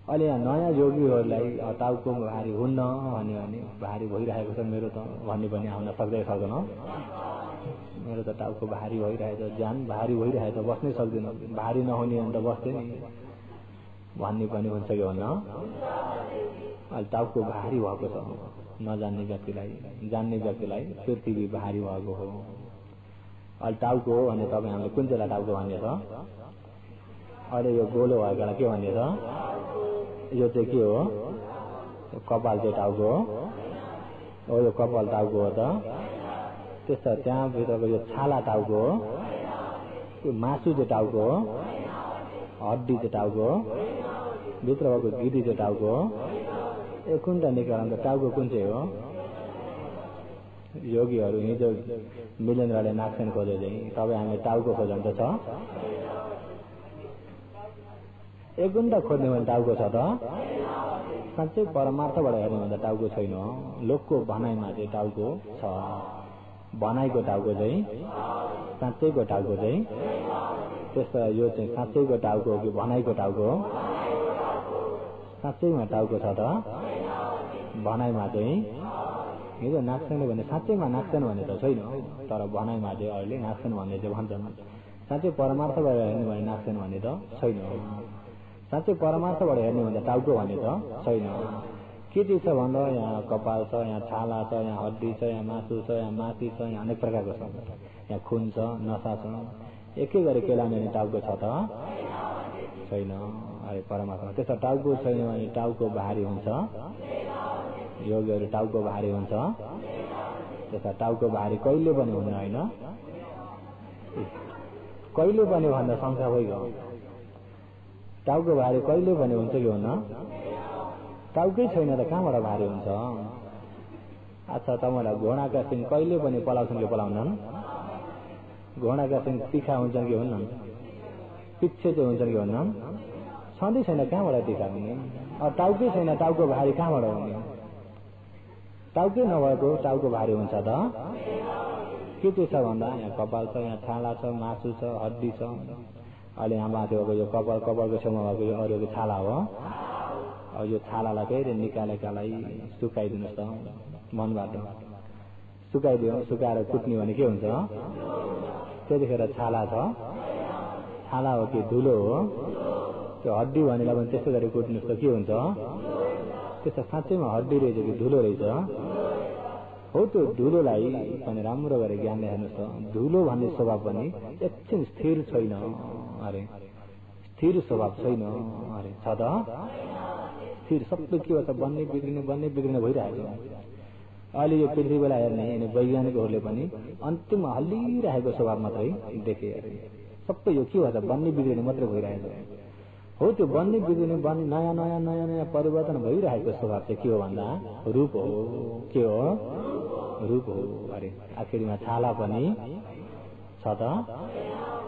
[SPEAKER 1] अहिले यहाँ नयाँ योगीहरूलाई टाउको भारी हुन्न भन्यो भने भारी भइरहेको छ मेरो त भन्ने पनि आउन सक्दैन मेरो त टाउको भारी भइरहेछ ज्यान भारी भइरहेछ बस्नै सक्दिन भारी नहुने भने त बस्दैन भन्ने पनि हुन्छ कि भन्न अहिले टाउको भारी भएको छ नजान्ने व्यक्तिलाई जान्ने व्यक्तिलाई पृथ्वी भारी भएको हो अहिले टाउको हो भने तपाईँ हामीले कुन चाहिँ टाउको भन्ने छ अहिले यो गोलो भएकोलाई के भन्ने छ यो चाहिँ के हो कपाल चाहिँ टाउको हो यो कपाल टाउको हो त त्यस्तो त्यहाँभित्रको यो छाला टाउको हो यो मासु चाहिँ टाउको हो हड्डी चाहिँ टाउको हो भित्र भएको गिरी चाहिँ टाउको हो ए कुनटा निकाल्दा टाउको कुन चाहिँ हो योगीहरू हिजो मिलेन्द्रले नाक्सेन खोजे चाहिँ तपाईँ हामीले टाउको खोज्नु त छ एक घण्टा खोज्ने भने टाउको छ त साँच्चै परमार्थबाट हेर्ने भने त टाउको छैन लोकको भनाइमा चाहिँ टाउको छ भनाइको टाउको चाहिँ साँच्चैको टाउको चाहिँ त्यस्तो यो चाहिँ साँच्चैको टाउको हो कि भनाइको टाउको हो साँच्चैमा टाउको छ त भनाइमा चाहिँ हिजो नाक्छन् भने साँच्चैमा नाक्छन् भने त छैन तर भनाइमा चाहिँ अहिले नाक्छन् भन्ने चाहिँ भन्छन् साँच्चै परमार्थबाट हेर्ने भने नाक्छन् भने त छैन साँच्चै परमार्थबाट हेर्ने भने टाउको भने त छैन के के छ भन्दा यहाँ कपाल छ यहाँ छाला छ यहाँ हड्डी छ यहाँ मासु छ यहाँ माथि छ यहाँ अनेक प्रकारको छ यहाँ खुन छ नसा छ एकै गरी केलाउने भने टाउको छ त छैन। अरे परमात्मा त्यसो टाउको छैन भने टाउको भारी हुन्छ, योगीहरू टाउको भारी हुन्छ, त्यसो टाउको भारी कहिले पनि हुन्न होइन, कहिले पनि भन्दा शङ्का भइगयो। टाउको भारी कहिले पनि हुन्छ कि हुन्न? टाउकै छैन त कहाँबाट भारी हुन्छ? अच्छा तपाईँलाई घोडाका सिङ कहिले पनि पलाउँछन् कि पलाउँदैनन्? घोडाका सिङ तिखा हुन्छन् कि हुन्नन्? पिच्छे चाहिँ हुन्छन् कि हुन्नन्? सधैँ छैन, कहाँबाट तिखा हुने? अब टाउकै छैन, टाउको भारी कहाँबाट हुने? टाउकै नभएको टाउको भारी हुन्छ त? के के छ भन्दा यहाँ कपाल छ, यहाँ छाला छ, मासु छ, हड्डी छ। अहिले यहाँ माथि भएको यो कपालको छेउमा भएको यो अरूको छाला हो। अब यो छालालाई फेरि निकालेकालाई सुकाइदिनुहोस् त मनबाट, सुकाइदियो, सुकाएर कुट्ने भने के हुन्छ? त्यतिखेर छाला छ, छाला हो कि धुलो हो? त्यो हड्डी भनेलाई पनि त्यस्तो गरी कुट्नुहोस् त के हुन्छ? त्यसो साँच्चैमा हड्डी रहेछ कि धुलो रहेछ? हो त्यो धुलोलाई पनि राम्रो गरेर ज्ञानले हेर्नुहोस् त। धुलो भन्ने स्वभाव पनि एकछिन स्थिर छैन, अरे स्थिर स्वभाव छैन, अरे छ त स्थिर। सबै के हो त बन्ने बिग्रिने भइरहेको। अहिले यो पृथ्वीलाई हेर्ने अनि वैज्ञानिकहरूले पनि अन्तिममा हल्लिरहेको स्वभाव मात्रै देखे। सबै यो के हो त बन्ने बिग्रिने मात्रै भइरहेको हो। त्यो बन्ने बिग्रिने नयाँ नयाँ नयाँ नयाँ परिवर्तन भइरहेको स्वभाव चाहिँ के हो भन्दा रूप हो। के हो? रूप हो। अरे आखिरमा छाला पनि छ त,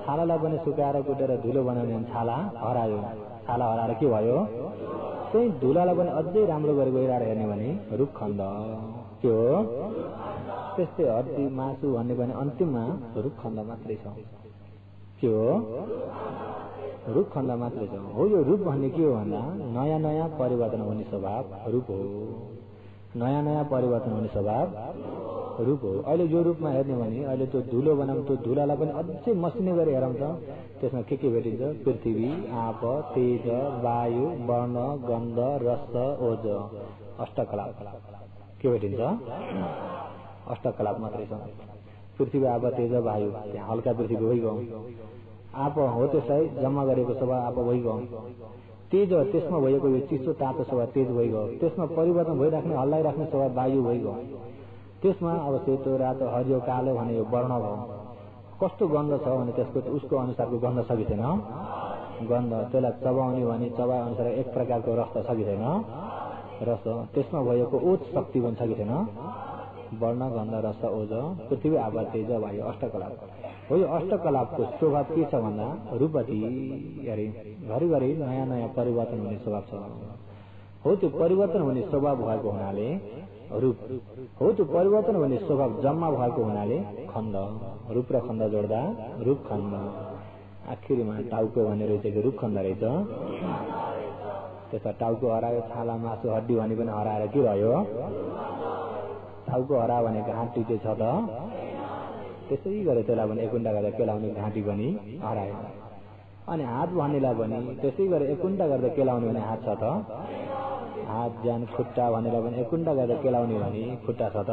[SPEAKER 1] छालालाई पनि सुकाएर कुटेर धुलो बनाउने छाला हरायो। छाला हराएर के भयो? त्यही धुलालाई पनि अझै राम्रो गरी गइरहेर हेर्ने भने रूपखण्ड के हो? त्यस्तै हड्डी मासु भन्ने पनि अन्तिममा रूपखण्ड मात्रै छ। के हो? रूपखण्ड मात्रै छ। हो यो रूप भन्ने के हो भन्दा नयाँ नयाँ परिवर्तन हुने स्वभाव रूप हो। नयाँ नयाँ परिवर्तन हुने स्वभाव रूप हो। अहिले यो रूपमा हेर्ने भने अहिले त्यो धुलो बनाऊँ, त्यो धुलालाई पनि अझै मसिनो गरी हेरौँ त त्यसमा के भेटिन्छ? पृथ्वी, आप, तेज, वायु, वर्ण, गन्ध, रस, ओज, अष्टकलाप। के भेटिन्छ? अष्टकलाप मात्रै छ। पृथ्वी, आप, तेज, वायु, त्यहाँ हल्का पृथ्वी भइगयो। आप हो त्यसलाई जम्मा गरेको स्वभाव आप भइगयो। तेज त्यसमा भएको यो चिसो तातो स्वभाव तेज भइगयो। त्यसमा परिवर्तन भइराख्ने हल्लाइराख्ने स्वभाव वायु भइगयो। त्यसमा अब सेतो रातो हरियो कालो भने यो वर्ण भयो। कस्तो गन्ध छ भने त्यसको उसको अनुसारको गन्ध छ कि छैन? गन्ध। त्यसलाई चबाउने भने चबाए अनुसार एक प्रकारको रस त छ कि छैन? रस। त्यसमा भएको ओज शक्ति पनि छ कि छैन? वर्ण, गन्ध, रस, ओज, पृथ्वी, आप, तेज, वायु, अष्टकलाप हो। यो अष्टकलापको स्वभाव के छ भन्दा रूपति, अरे घरिघरि नयाँ नयाँ परिवर्तन हुने स्वभाव छ। हो त्यो परिवर्तन हुने स्वभाव भएको हुनाले रूप हो। त्यो परिवर्तन हुने स्वभाव जम्मा भएको हुनाले खण्ड। रूप र खण्ड जोड्दा रूप खण्ड। आखिरमा टाउको भनेर चाहिँ रूप खण्ड रहेछ। त्यसमा टाउको हरायो, छाला मासु हड्डी भने पनि हराएर के रह्यो? टाउको हरायो भने घाँटी चाहिँ छ त? त्यसै गरे त्यसलाई पनि एकुण्डा गर्दा केलाउने घाँटी पनि हरायो। अनि हात भन्नेलाई पनि त्यसै गरे एकुण्डा गर्दा केलाउने भने हात छ त? हात, ज्यान, खुट्टा भनेलाई पनि एकुण्डा गर्दा केलाउने भने खुट्टा छ त?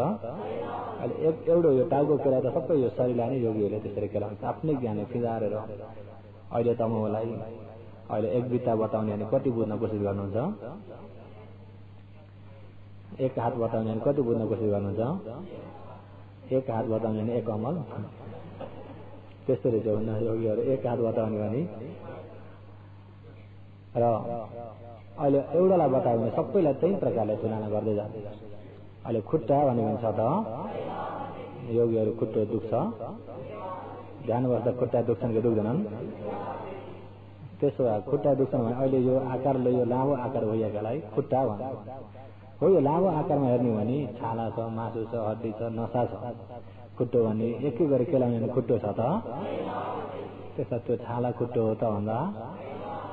[SPEAKER 1] अहिले एउटा यो टाउको केला त सबै यो शरीरलाई नै योगीहरूले त्यसरी केलाउँछ आफ्नै ज्ञानले फिजारेर। अहिले तपाईँलाई अहिले एक बित्ता बताउने भने कति बुझ्न कोसिस गर्नुहुन्छ? एक हात बताउने भने कति बुझ्न कोसिस गर्नुहुन्छ? एक हात बताउने भने एक अमल। त्यस्तो रहेछ भन्दा योगीहरू एक हात बताउने भने र अहिले एउटालाई बतायो भने सबैलाई त्यही प्रकारले तुलना गर्दै जान्छ। अहिले खुट्टा भन्ने पनि छ त? योगीहरू खुट्टो दुख्छ, ध्यान बस्दा खुट्टा दुख्छन् कि दुख्दैनन्? त्यसो भए खुट्टा दुख्छन् भने अहिले यो आकारले यो लामो आकार भइएकालाई खुट्टा भन्छ। हो यो लामो आकारमा हेर्ने भने छाला छ, मासु छ, हड्डी छ, नसा छ। खुट्टो भन्ने एकै गरी केलाउने भने खुट्टो छ त? त्यसो त्यो छाला खुट्टो हो त भन्दा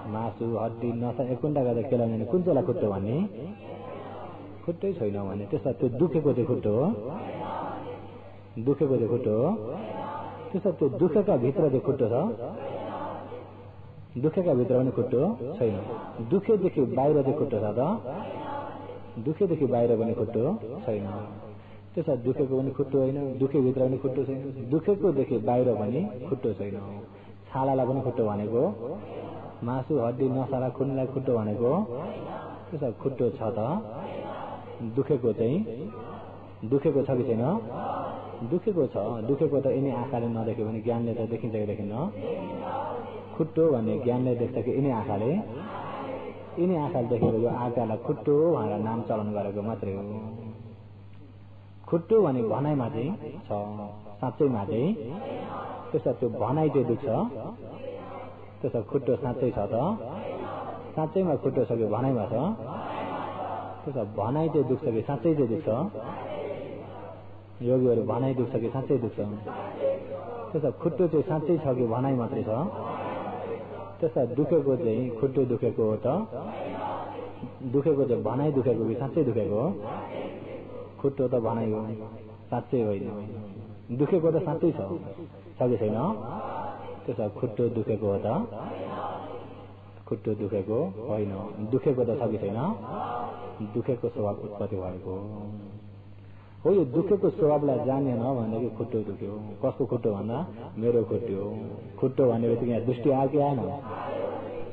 [SPEAKER 1] मासु हड्डी नसा एकुण्डा गर्दा केलाउने भने कुन चाहिँलाई खुट्टो भन्ने? खुट्टै छैन भने त्यसो त्यो दुखेको चाहिँ खुट्टो हो? दुखेको चाहिँ खुट्टो हो? त्यसो त्यो दुखेका भित्र चाहिँ खुट्टो छ? दुखेका भित्र पनि खुट्टो छैन। दुखेदेखि बाहिर चाहिँ खुट्टो छ त? दुखेदेखि बाहिर पनि खुट्टो छैन। त्यसो दुखेको पनि खुट्टो होइन, दुखेभित्र पनि खुट्टो छैन, दुखेको देखि बाहिर पनि खुट्टो छैन। छालालाई पनि खुट्टो भनेको, मासु हड्डी नसाला खुनलाई खुट्टो भनेको, त्यसो खुट्टो छ त? दुखेको चाहिँ दुखेको छ कि छैन? दुखेको छ। दुखेको त यिनी आँखाले नदेख्यो भने ज्ञानले त देखिन्छ कि देखिन्न? खुट्टो भन्ने ज्ञानले देख्छ कि यिनी आँखाले? यिनी आँखाले देखेको यो आँखालाई खुट्टो भनेर नाम चलन गरेको मात्रै हो। खुट्टो भने भनाइमा चाहिँ छ, साँच्चैमा चाहिँ त्यसो त्यो भनाइ चाहिँ दुख्छ, त्यसो खुट्टो साँच्चै छ त? साँच्चैमा खुट्टो छ कि भनाइमा छ? त्यसो भनाइ चाहिँ दुख्छ कि साँच्चै चाहिँ दुख्छ? योगीहरू भनाइ दुख्छ कि साँच्चै दुख्छ? त्यसो खुट्टो चाहिँ साँच्चै छ कि भनाइ मात्रै छ? त्यसो दुखेको चाहिँ खुट्टो दुखेको हो त? दुखेको चाहिँ भनाइ दुखेको कि साँच्चै दुखेको हो? खुट्टो त भनाइ हो, साँच्चै होइन। दुखेको त साँच्चै छ कि छैन? त्यसो खुट्टो दुखेको हो त? खुट्टो दुखेको होइन। दुखेको त छ कि छैन? दुखेको स्वभाव उत्पत्ति भएको हो। यो दुखेको स्वभावलाई जानेन भनेदेखि खुट्टो दुख्यो। कसको खुट्टो भन्दा? मेरो खुट्टो हो। खुट्टो भने बित्तिकै यहाँ दृष्टि आयो कि आएन?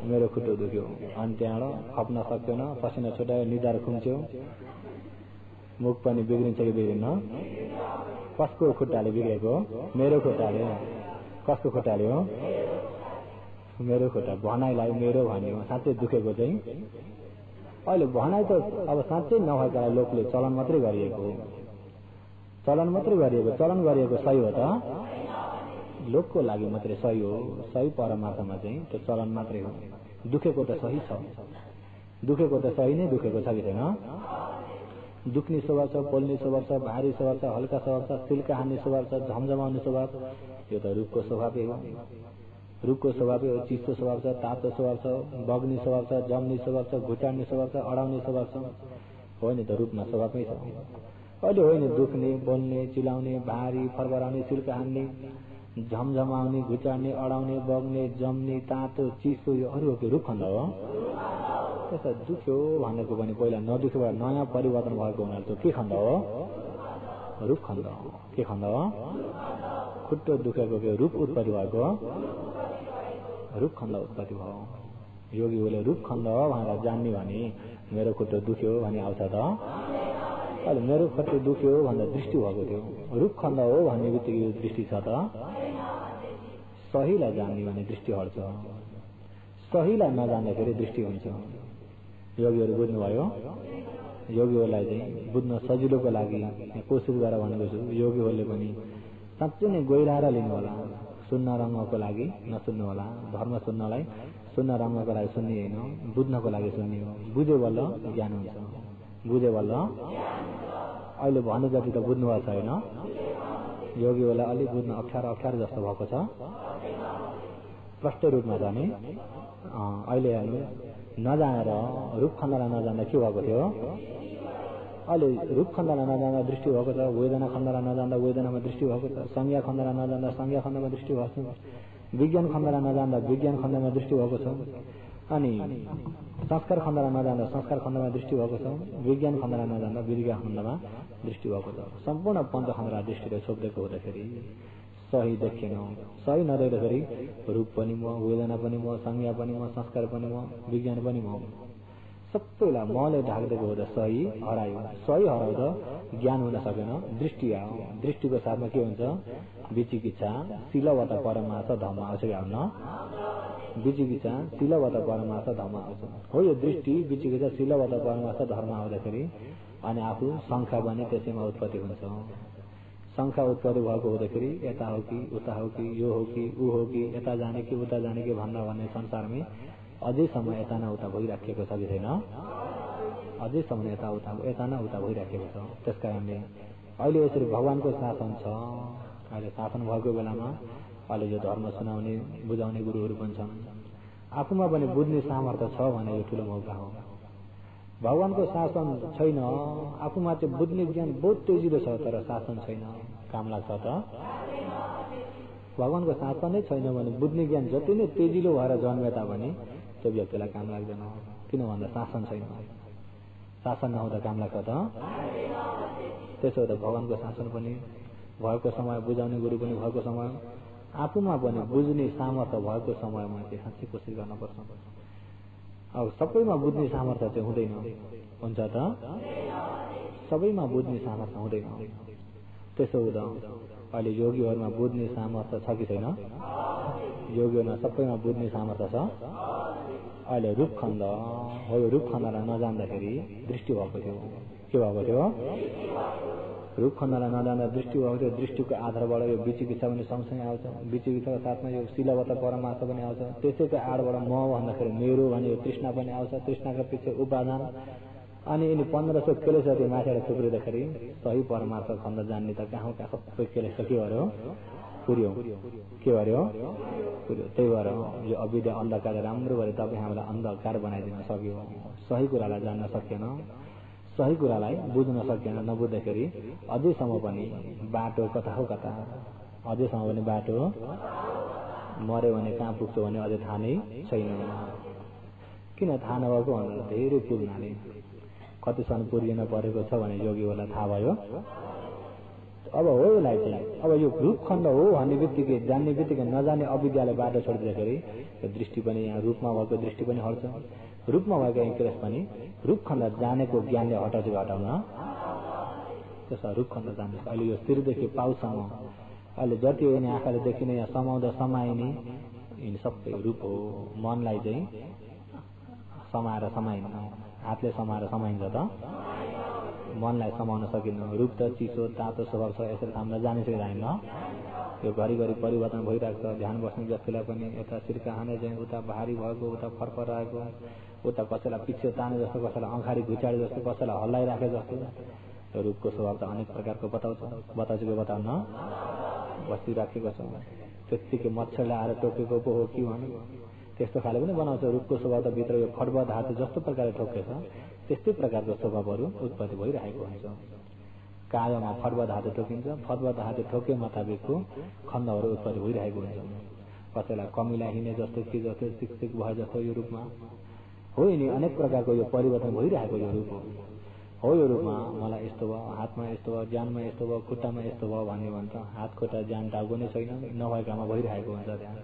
[SPEAKER 1] मेरो खुट्टो दुख्यो। अनि त्यहाँबाट खप्न सक्दैन, पसिना छुट्यायो, निधार खुम्च्यो, मुख पनि बिग्रिन्छ कि बिग्रिन्न? कसको खुट्टाले बिग्रेको? मेरो खुट्टाले। कसको खुट्टाले हो? मेरो खुट्टा। भनाइलाई मेरो भन्यो, साँच्चै दुखेको चाहिँ अहिले भनाइ त अब साँच्चै नभएका लोकले चलन मात्रै गरिएको, चलन मात्रै गरिएको, चलन गरिएको सही हो त? लोकको लागि मात्रै सही हो। सही परमार्थमा चाहिँ त्यो चलन मात्रै हो। दुखेको त सही छ, दुखेको त सही नै दुखेको छ कि छैन? दुख्ने स्वभाव छ, पोल्ने स्वभाव छ, भारी स्वभाव छ, हल्का स्वभाव छ, सिल्का हान्ने स्वभाव छ, झमझमाउने स्वभाव, यो त रूपको स्वभावै हो। रूपको स्वभावै हो। चिसो स्वभाव छ, तातो स्वभाव छ, बग्ने स्वभाव छ, जम्ने स्वभाव छ, घुटाड्ने स्वभाव छ, अडाउने स्वभाव छ। होइन त रूपमा स्वभावमै छ। अहिले होइन दुख्ने, बोल्ने, चिलाउने, भारी, फरफराउने, सिल्का हान्ने, झमझमाउने, घुटाड्ने, अडाउने, बग्ने, जम्ने, तातो, चिसो, यो अरू हो कि रूप खण्ड हो? त्यसो दुख्यो भनेको पनि पहिला नदुखेबाट नयाँ परिवर्तन भएको हुनाले त्यो के खण्ड हो? रूप खण्ड हो। के खण्ड हो? खुट्टो दुखेको के रूप उत्पत्ति भएको? रूप खण्ड उत्पत्ति भयो। योगीहरूले रूप खण्ड हो भनेर जान्ने भने मेरो खुट्टो दुख्यो भने आउँछ त? अहिले मेरो खुट्टो दुख्यो भन्दा दृष्टि भएको थियो। रूप खण्ड हो भन्ने बित्तिकै दृष्टि छ त? सहीलाई जान्ने भने दृष्टि हट्छ, सहीलाई नजान्दाखेरि दृष्टि हुन्छ। योगीहरू बुझ्नुभयो? योगीहरूलाई चाहिँ बुझ्न सजिलोको लागि कोसिस गरेर भनेको छु। योगीहरूले पनि साँच्चै नै गहिराएर लिनु होला। सुन्न रङ्गको लागि नसुन्नु होला। धर्म सुन्नलाई सुन्न रङ्गको लागि सुन्ने होइन, बुझ्नको लागि सुन्ने हो। बुझ्यो बल्ल ज्ञान हुन्छ, बुझ्यो बल्ल। अहिले भन्नु जति त बुझ्नु भएको छैन। योगीहरूलाई अलिक बुझ्न अप्ठ्यारो अप्ठ्यारो जस्तो भएको छ। प्रष्ट रूपमा जाने अहिले हेर्नु नजानेर रूप खण्डलाई नजान्दा के भएको थियो? अहिले रूप खण्डलाई नजान्दा दृष्टि भएको छ, वेदना खण्डलाई नजान्दा वेदनामा दृष्टि भएको छ, संज्ञा खण्डलाई नजान्दा संज्ञा खण्डमा दृष्टि भएको छ, विज्ञान खण्डलाई नजान्दा विज्ञान खण्डमा दृष्टि भएको छ, अनि संस्कार खण्डलाई नजान्दा संस्कार खण्डमा दृष्टि भएको छ, विज्ञान खण्डलाई नजान्दा विज्ञान खण्डमा दृष्टि भएको छ। सम्पूर्ण पञ्चखण्डलाई दृष्टिले छोप्दैको हुँदाखेरि सही देखेन। सही नदेख्दाखेरि रूप पनि म, वेदना पनि म, संज्ञा पनि म, संस्कार पनि म, विज्ञान पनि म, सबैलाई मले ढाक्दिएको हुँदा सही हरायो। सही हराउँदा ज्ञान हुन सकेन, दृष्टि आयो। दृष्टिको साथमा के हुन्छ? विचिकित्सा शीलवत परमार्थ धर्म आउँछ कि आउन? विचिकित्सा शीलवत परमार्थ धर्म आउँछ। हो यो दृष्टि विचिकित्सा शीलवत परमार्थ धर्म आउँदाखेरि अनि आफू शङ्का बने त्यसैमा उत्पत्ति हुन्छ। शङ्का उत्पत्ति भएको हुँदाखेरि यता हो कि उता हो कि यो हो कि ऊ हो कि यता जाने कि उता जाने कि भन्दा भन्ने संसारमै अझैसम्म यता न उता भइराखेको छ कि छैन? अझैसम्म यता न उता भइराखेको छ। त्यस कारणले अहिले यसरी भगवानको शासन छ। अहिले शासन भएको बेलामा अहिले यो धर्म सुनाउने बुझाउने गुरुहरू पनि छन्। आफूमा पनि बुझ्ने सामर्थ्य छ भने यो ठुलो मौका हो। भगवानको शासन छैन, आफूमा चाहिँ बुझ्ने ज्ञान बहुत तेजिलो छ तर शासन छैन, काम लाग्छ त? भगवानको शासनै छैन भने बुझ्ने ज्ञान जति नै तेजिलो भएर जन्मे तापनि त्यो व्यक्तिलाई काम लाग्दैन। किन भन्दा शासन छैन। शासन नहुँदा काम लाग्छ त? त्यसो हुँदा भगवानको शासन पनि भएको समय, बुझाउने गुरु पनि भएको समय, आफूमा पनि बुझ्ने सामर्थ्य भएको समयमा चाहिँ साँच्चै कोसिस गर्न पर्छ। अब सबैमा बुझ्ने सामर्थ्य चाहिँ हुँदैन, हुन्छ त? सबैमा बुझ्ने सामर्थ्य हुँदैन। त्यसो हुँदा अहिले योगीहरूमा बुझ्ने सामर्थ्य छ कि छैन? योगीहरूमा सबैमा बुझ्ने सामर्थ्य छ। अहिले रूपखण्ड हो, यो रूपखण्डलाई नजान्दाखेरि दृष्टि भएको थियो। के भएको थियो? रूपखण्डलाई नजान्दा दृष्टि भएको थियो। दृष्टिको आधारबाट यो विचिकित्सा पनि सँगसँगै आउँछ। विचिकित्साको साथमा यो शीलवत परमार्थ पनि आउँछ। त्यसैको आडबाट म भन्दाखेरि मेरो भने यो तृष्णा पनि आउँछ। तृष्णाका पछि उपादान, अनि यिनी 1500 केलेस जति माथिबाट थुप्रिँदाखेरि सही परमार्थ खण्ड जान्ने त कहाँ कहाँ सबै केलेस के गर्यो? पुर्यो। के गर्यो? पुर्यो। त्यही भएर यो अविद्या अन्धकार राम्रो गरी तपाईँ हामीलाई अन्धकार बनाइदिन सक्यो। सही कुरालाई जान्न सकेन, सही कुरालाई बुझ्न सकेन। नबुझ्दाखेरि अझैसम्म पनि बाटो कता हो कता, अझैसम्म पनि बाटो मर्यो भने कहाँ पुग्छ भने अझै थाहा नै छैन। किन थाहा नभएको भन्दा धेरै पुग्नाले कतिसम्म पुर्गिन परेको छ भने योगीहरूलाई थाहा भयो। अब हो यसलाई चाहिँ, अब यो रूपखण्ड हो भन्ने बित्तिकै, जान्ने बित्तिकै नजान्ने अविद्याले बाटो छोडिदिँदाखेरि यो दृष्टि पनि, यहाँ रूपमा भएको दृष्टि पनि हट्छ। रूपमा भएको इन्क्रेस पनि रूपखण्ड जानेको ज्ञानले हटाउँछ कि हटाउन? त्यसो रूपखण्ड जान्छ। अहिले यो शिरदेखि पाउसम्म अहिले जति हो नि आँखाले देखिने, यहाँ समाउँदा समाइने यिनी सबै रूप हो। मनलाई चाहिँ समाएर समाइन्न, हातले समाएर समाइन्छ त? मनलाई समाउन सकिन्न। रूप त चिसो तातो स्वभाव छ, यसरी थाम्न जाने चाहिँ जान्न। यो घरिघरि परिवर्तन भइरहेको छ। ध्यान बस्ने व्यक्तिलाई पनि यता शिरका हाने चाहिँ उता भारी भएको, उता फरफराएको, उता कसैलाई पछि ताने जस्तो, कसैलाई अँखारी घुचाडे जस्तो, कसैलाई हल्लाइराखे जस्तो। यो रूपको स्वभाव त अनेक प्रकारको बताउँछ कि बताउन बसिराखेको छ। त्यत्तिकै मच्छरले आएर टोकेको पो हो कि भन्नु, त्यस्तो खाले पनि बनाउँछ। रूपको स्वभाव त भित्र यो खड्ब धातु जस्तो प्रकारले ठोकेछ, त्यस्तै प्रकारको स्वभावहरू उत्पत्ति भइरहेको हुन्छ। कालोमा फड्ब धातु ठोकिन्छ, फड्ब धातु ठोके मुताबिकको खण्डहरू उत्पत्ति भइरहेको हुन्छ। कसैलाई कमिला हिँडे जस्तो के जस्तो सिकसिक भए जस्तो यो रूपमा हो नि, अनेक प्रकारको यो परिवर्तन भइरहेको यो रूप हो। यो रूपमा मलाई यस्तो भयो, हातमा यस्तो भयो, ज्यानमा यस्तो भयो, खुट्टामा यस्तो भयो भन्ने भन्छ। हात खुट्टा ज्यान टाउको नै छैन, नभएकामा भइरहेको हुन्छ। त्यहाँ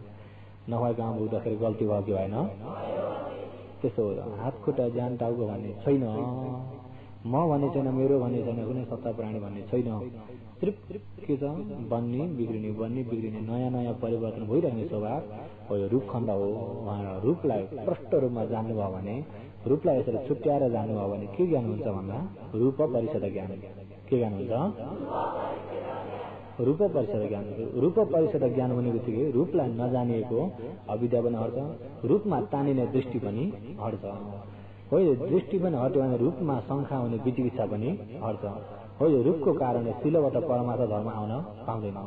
[SPEAKER 1] नभएकामा बुझ्दाखेरि गल्ती भयो कि भएन? त्यसो हो, हात खुट्टा ज्यान टाउको भन्ने छैन, म भन्ने छैन, मेरो भन्ने छैन, कुनै सत्ता प्राणी भन्ने छैन। सिर्फ के छ? बन्ने बिग्रिने नयाँ नयाँ परिवर्तन भइरहने स्वभाव हो। यो रूपखण्ड हो। रूपलाई प्रष्ट रूपमा जान्नुभयो भने, रूपलाई यसरी छुट्याएर जान्नुभयो भने के ज्ञान हुन्छ भन्दा रूप परिषद ज्ञान। के ज्ञान हुन्छ? रूप परिषद ज्ञान। रूप परिषद ज्ञान हुने बित्तिकै रूपलाई नजानिएको अविद्या पनि हट्छ, रूपमा तानिने दृष्टि पनि हट्छ। हो, यो दृष्टि पनि हट्यो भने रूपमा शङ्का हुने विचिकित्सा पनि हट्छ। हो, यो रूपको कारणले शीलवत परमार्थ धर्म आउन पाउँदैन।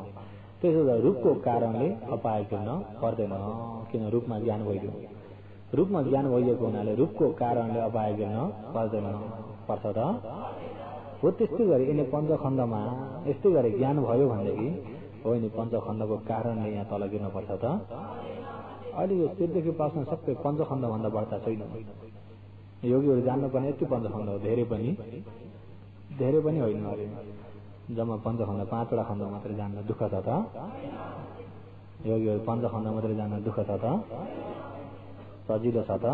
[SPEAKER 1] त्यसो भए रूपको कारणले अपाय गिर्न पर्दैन, किन रूपमा ज्ञान भइदियो। रूपमा ज्ञान भइएको हुनाले रूपको कारणले अपाय गिर्न पर्दैन, पर्छ त? हो, त्यस्तै गरी यिनी पञ्चखण्डमा यस्तै गरी ज्ञान भयो भनेदेखि हो, यिनी पञ्चखण्डको कारणले यहाँ तल गिर्न पर्छ त? अहिले यो शिरदेखि पाउसम्म सबै पञ्चखण्डभन्दा बढ्ता छैन। योगीहरू जान्नुपर्ने यति पञ्चखण्ड हो, धेरै पनि होइन। अरे जम्मा पञ्चखण्ड 5वटा खण्ड मात्रै जान्न दुःख छ त? योगीहरू पञ्चखण्ड मात्रै जान्न दुःख छ त? सजिलो छ त?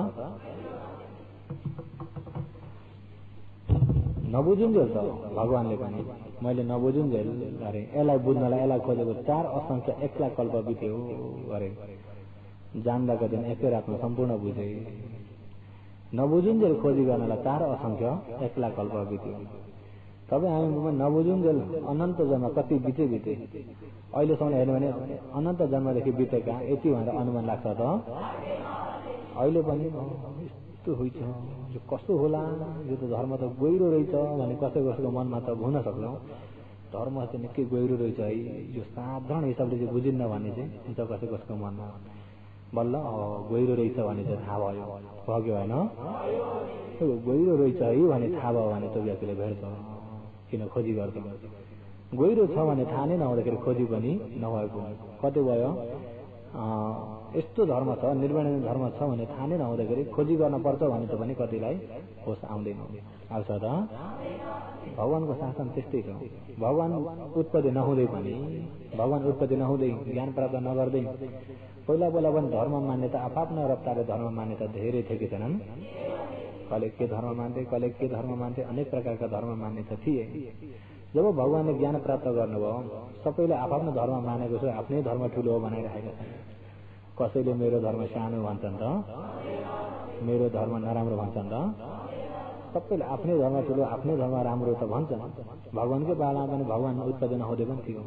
[SPEAKER 1] नबुझुन्जेल त भगवानले पनि मैले नबुझुन्जेल अरे यसलाई बुझ्नलाई यसलाई खोजेको 4 असङ्ख्य 1 लाख कल्प बित्यो अरे। जान्दाको दिन एकै रातमा सम्पूर्ण बुझे। नबुझुन्जेल खोजी गर्नलाई 4 असङ्ख्य 1 लाख कल्प बित्यो। तपाईँ हामी नबुझुन्जेल अनन्त जन्म कति बिते। अहिलेसम्म हेर्नु भने अनन्त जन्मदेखि बितेका यति भनेर अनुमान लाग्छ त? अहिले पनि यस्तो हुन्छ, यो कसो होला, यो त धर्म त गहिरो रहेछ भने कसैको मनमा त हुन सक्छ। धर्म चाहिँ निकै गहिरो रहेछ है, यो साधारण हिसाबले चाहिँ बुझिन्न भन्ने चाहिँ हुन्छ कसैको मनमा। बल्ल गहिरो रहेछ भने चाहिँ थाहा भयो कि भएन? गहिरो रहेछ है भने थाहा भयो भने त्यो व्यक्तिले भेट्छ, किन खोजी गर्छ। गहिरो छ भने थाहा नै नहुँदाखेरि खोजी पनि नभएको कतै भयो। यस्तो धर्म छ, निर्माण धर्म छ भने थाहा नै नहुँदाखेरि खोजी गर्न पर्छ भने त पनि कतिलाई होस आउँदैन। आउँछ त भगवानको शासन त्यस्तै छ। भगवान उत्पत्ति नहुँदै पनि, भगवान उत्पत्ति नहुँदै ज्ञान प्राप्त नगर्दै पहिला पहिला पनि धर्म मान्यता आफ्ना रफ्तारले धर्म मान्यता धेरै थियो कि छैनन्? कहिले के धर्म मान्थे, कहिले के धर्म मान्थे, अनेक प्रकारका धर्म मान्यता थिए। जब भगवानले ज्ञान प्राप्त गर्नुभयो, सबैले आफ्नो धर्म मानेको छ, आफ्नै धर्म ठुलो हो बनाइरहेका छन्। कसैले मेरो धर्म सानो भन्छन् त, मेरो धर्म नराम्रो भन्छन् त, सबैले आफ्नै धर्म ठुलो, आफ्नै धर्म राम्रो त भन्छन्। भगवानकै पालामा पनि भगवान उत्पत्ति नहुँदै पनि थियो।